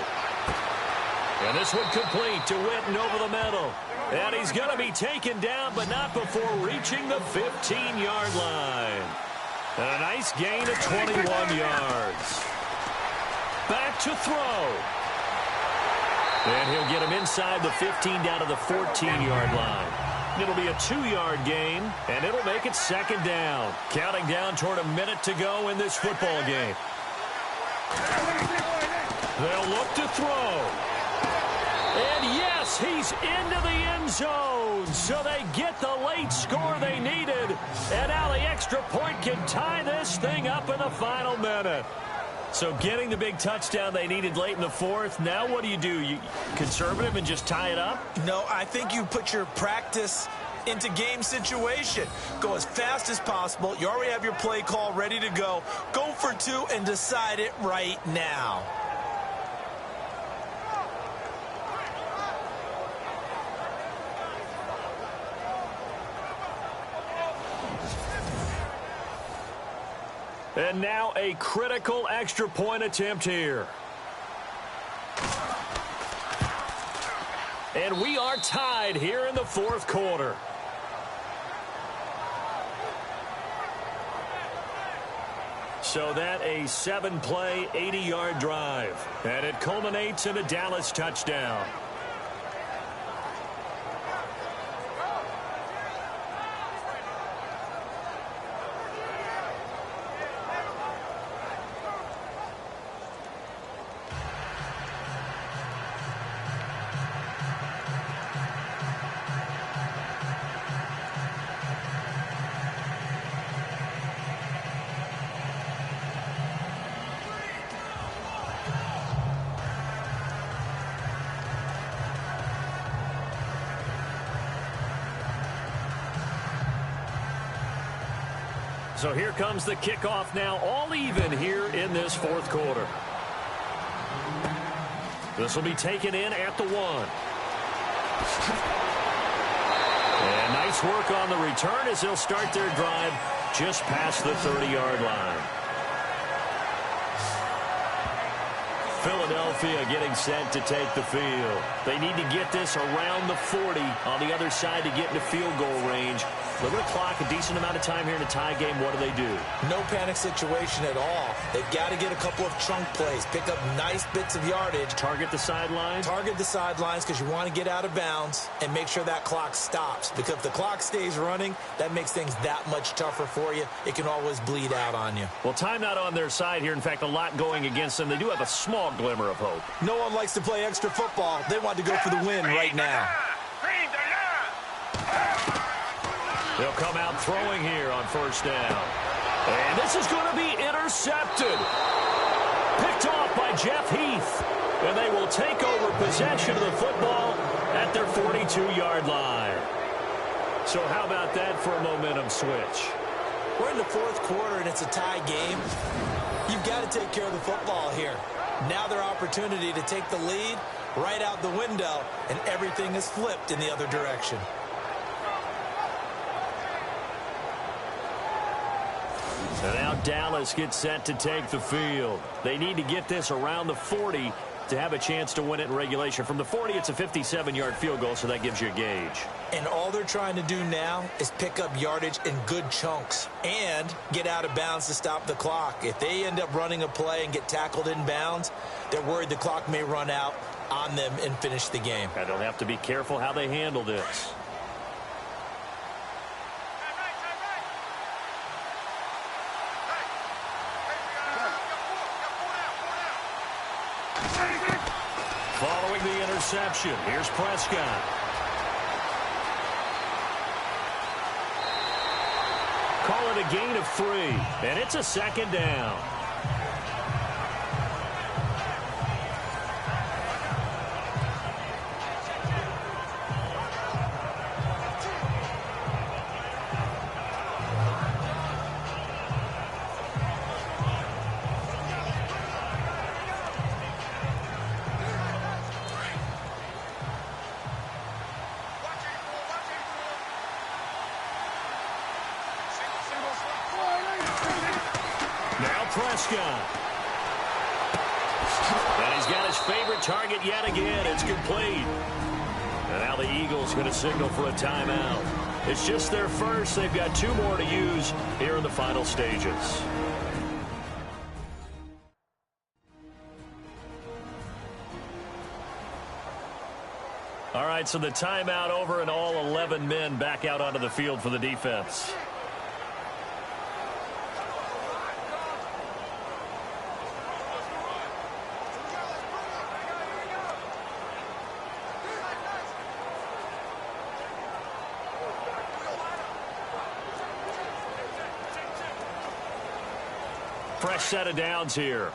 And this one complete to Witten over the middle. And he's going to be taken down, but not before reaching the 15-yard line. And a nice gain of 21 yards. Back to throw. And he'll get him inside the 15 down to the 14-yard line. It'll be a 2-yard gain, and it'll make it 2nd down. Counting down toward a minute to go in this football game. They'll look to throw. And yes, he's into the end zone. So they get the late score they needed. And now the extra point can tie this thing up in the final minute. So getting the big touchdown they needed late in the 4th. Now what do? You conservative and just tie it up? No, I think you put your practice into game situation. Go as fast as possible. You already have your play call ready to go. Go for 2 and decide it right now. And now a critical extra point attempt here. And we are tied here in the 4th quarter. So that a 7-play, 80-yard drive. And it culminates in a Dallas touchdown. So here comes the kickoff now, all even here in this 4th quarter. This will be taken in at the 1. And nice work on the return as they'll start their drive just past the 30-yard line. Philadelphia getting set to take the field. They need to get this around the 40 on the other side to get into field goal range. Look at the clock, a decent amount of time here in a tie game. What do? No panic situation at all. They've got to get a couple of chunk plays, pick up nice bits of yardage. Target the sidelines? Target the sidelines because you want to get out of bounds and make sure that clock stops. Because if the clock stays running, that makes things that much tougher for you. It can always bleed out on you. Well, timeout on their side here. In fact, a lot going against them. They do have a small glimmer of hope. No one likes to play extra football. They want to go for the win right now. They'll come out throwing here on first down. And this is going to be intercepted. Picked off by Jeff Heath. And they will take over possession of the football at their 42-yard line. So how about that for a momentum switch? We're in the 4th quarter, and it's a tie game. You've got to take care of the football here. Now their opportunity to take the lead right out the window, and everything is flipped in the other direction. And now Dallas gets set to take the field. They need to get this around the 40 to have a chance to win it in regulation. From the 40, it's a 57-yard field goal, so that gives you a gauge. And all they're trying to do now is pick up yardage in good chunks and get out of bounds to stop the clock. If they end up running a play and get tackled in bounds, they're worried the clock may run out on them and finish the game. And they'll have to be careful how they handle this. Following the interception, here's Prescott. Call it a gain of 3, and it's a second down. Prescott. And he's got his favorite target yet again. It's complete. And now the Eagles going to signal for a timeout. It's just their first. They've got 2 more to use here in the final stages. All right, so the timeout over and all 11 men back out onto the field for the defense. Fresh set of downs here.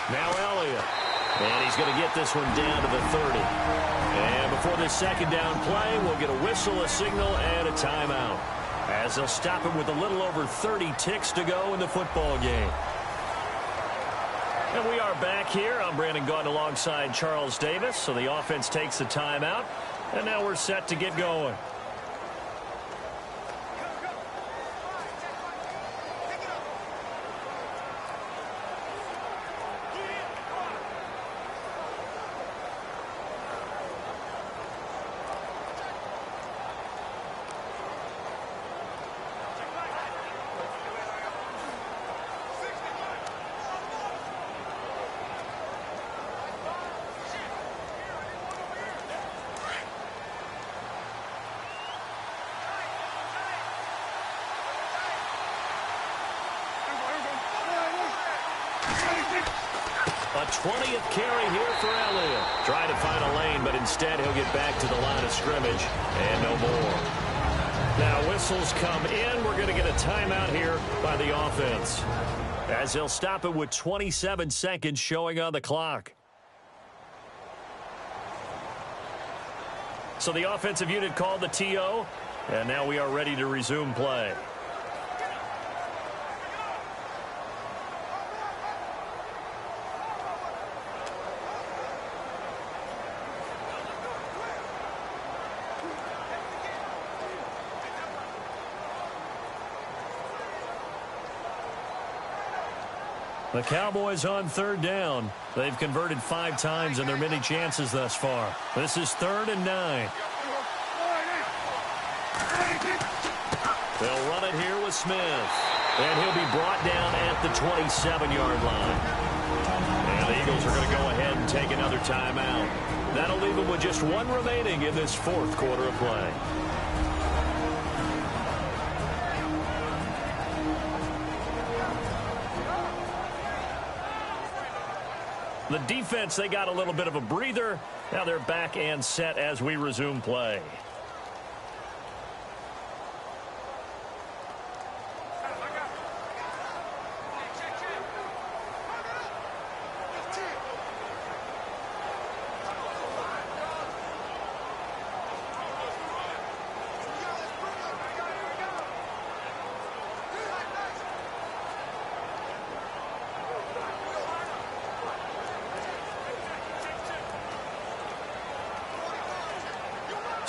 Now Elliott. And he's going to get this one down to the 30. And before this second down play, we'll get a whistle, a signal, and a timeout, as they'll stop him with a little over 30 ticks to go in the football game. And we are back here. I'm Brandon Gaudin alongside Charles Davis. So the offense takes the timeout, and now we're set to get going. A 20th carry here for Elliott. Trying to find a lane, but instead he'll get back to the line of scrimmage and no more. Now whistles come in. We're going to get a timeout here by the offense, as they'll stop it with 27 seconds showing on the clock. So the offensive unit called the TO, and now we are ready to resume play. The Cowboys on third down. They've converted 5 times in their many chances thus far. This is 3rd and 9. They'll run it here with Smith. And he'll be brought down at the 27-yard line. And the Eagles are going to go ahead and take another timeout. That'll leave them with just 1 remaining in this 4th quarter of play. The defense, they got a little bit of a breather. Now they're back and set as we resume play.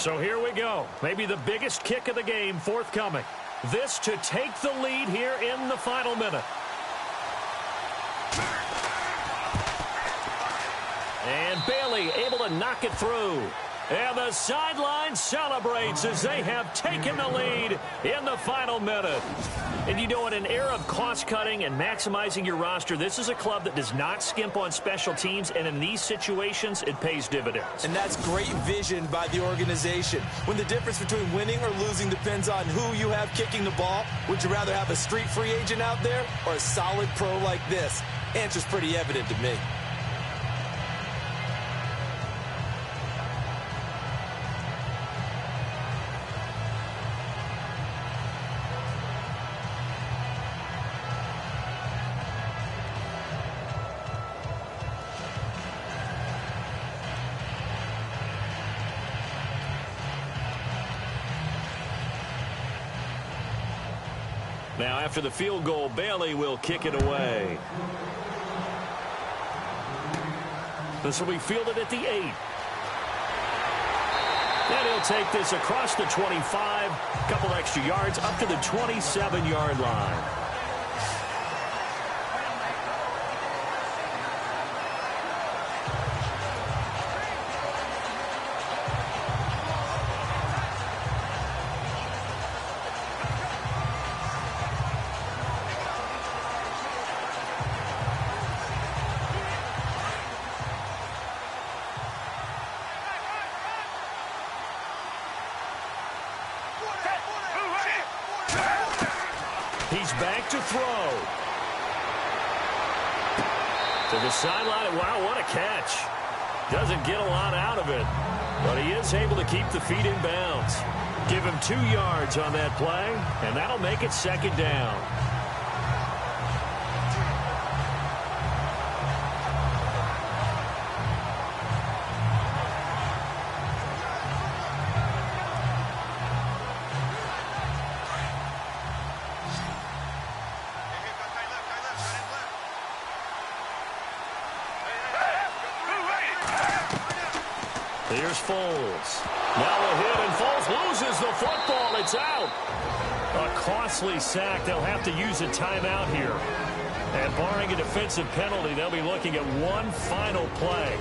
So here we go. Maybe the biggest kick of the game forthcoming. This to take the lead here in the final minute. And Bailey able to knock it through. And the sideline celebrates as they have taken the lead in the final minute. And you know, in an era of cost-cutting and maximizing your roster, this is a club that does not skimp on special teams, and in these situations, it pays dividends. And that's great vision by the organization. When the difference between winning or losing depends on who you have kicking the ball, would you rather have a street free agent out there or a solid pro like this? Answer's pretty evident to me. Now, after the field goal, Bailey will kick it away. This will be fielded at the 8. And he'll take this across the 25, a couple extra yards up to the 27-yard line. He's back to throw. To the sideline. Wow, what a catch. Doesn't get a lot out of it, but he is able to keep the feet in bounds. Give him 2 yards on that play, and that'll make it second down. Here's Foles. Now a hit, and Foles loses the football. It's out. A costly sack. They'll have to use a timeout here. And barring a defensive penalty, they'll be looking at one final play.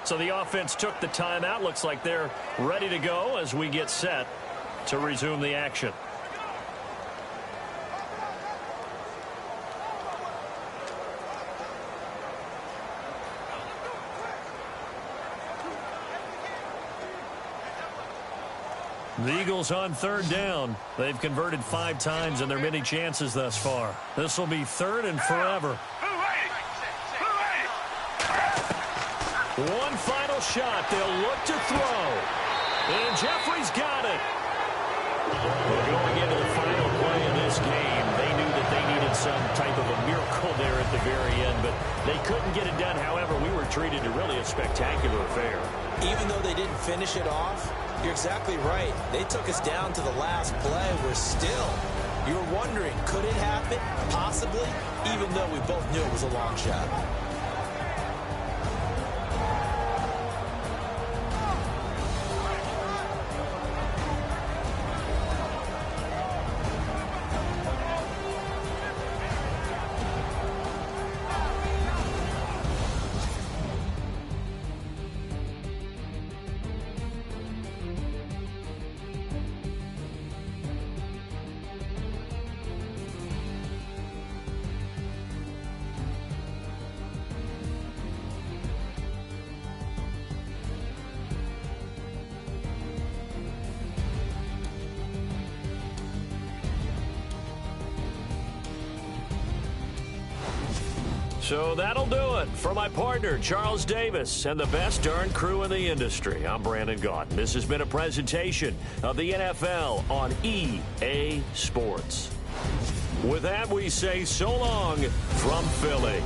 So the offense took the timeout. Looks like they're ready to go as we get set to resume the action. The Eagles on third down. They've converted 5 times in their many chances thus far. This will be third and forever. One final shot. They'll look to throw. And Jeffrey's got it. Well, going into the final play of this game, they knew that they needed some type of a miracle there at the very end, but they couldn't get it done. However, we were treated to really a spectacular affair. Even though they didn't finish it off, you're exactly right. They took us down to the last play. We're still. You're wondering, could it happen? Possibly, even though we both knew it was a long shot. So that'll do it for my partner, Charles Davis, and the best darn crew in the industry. I'm Brandon Gaudin. This has been a presentation of the NFL on EA Sports. With that, we say so long from Philly.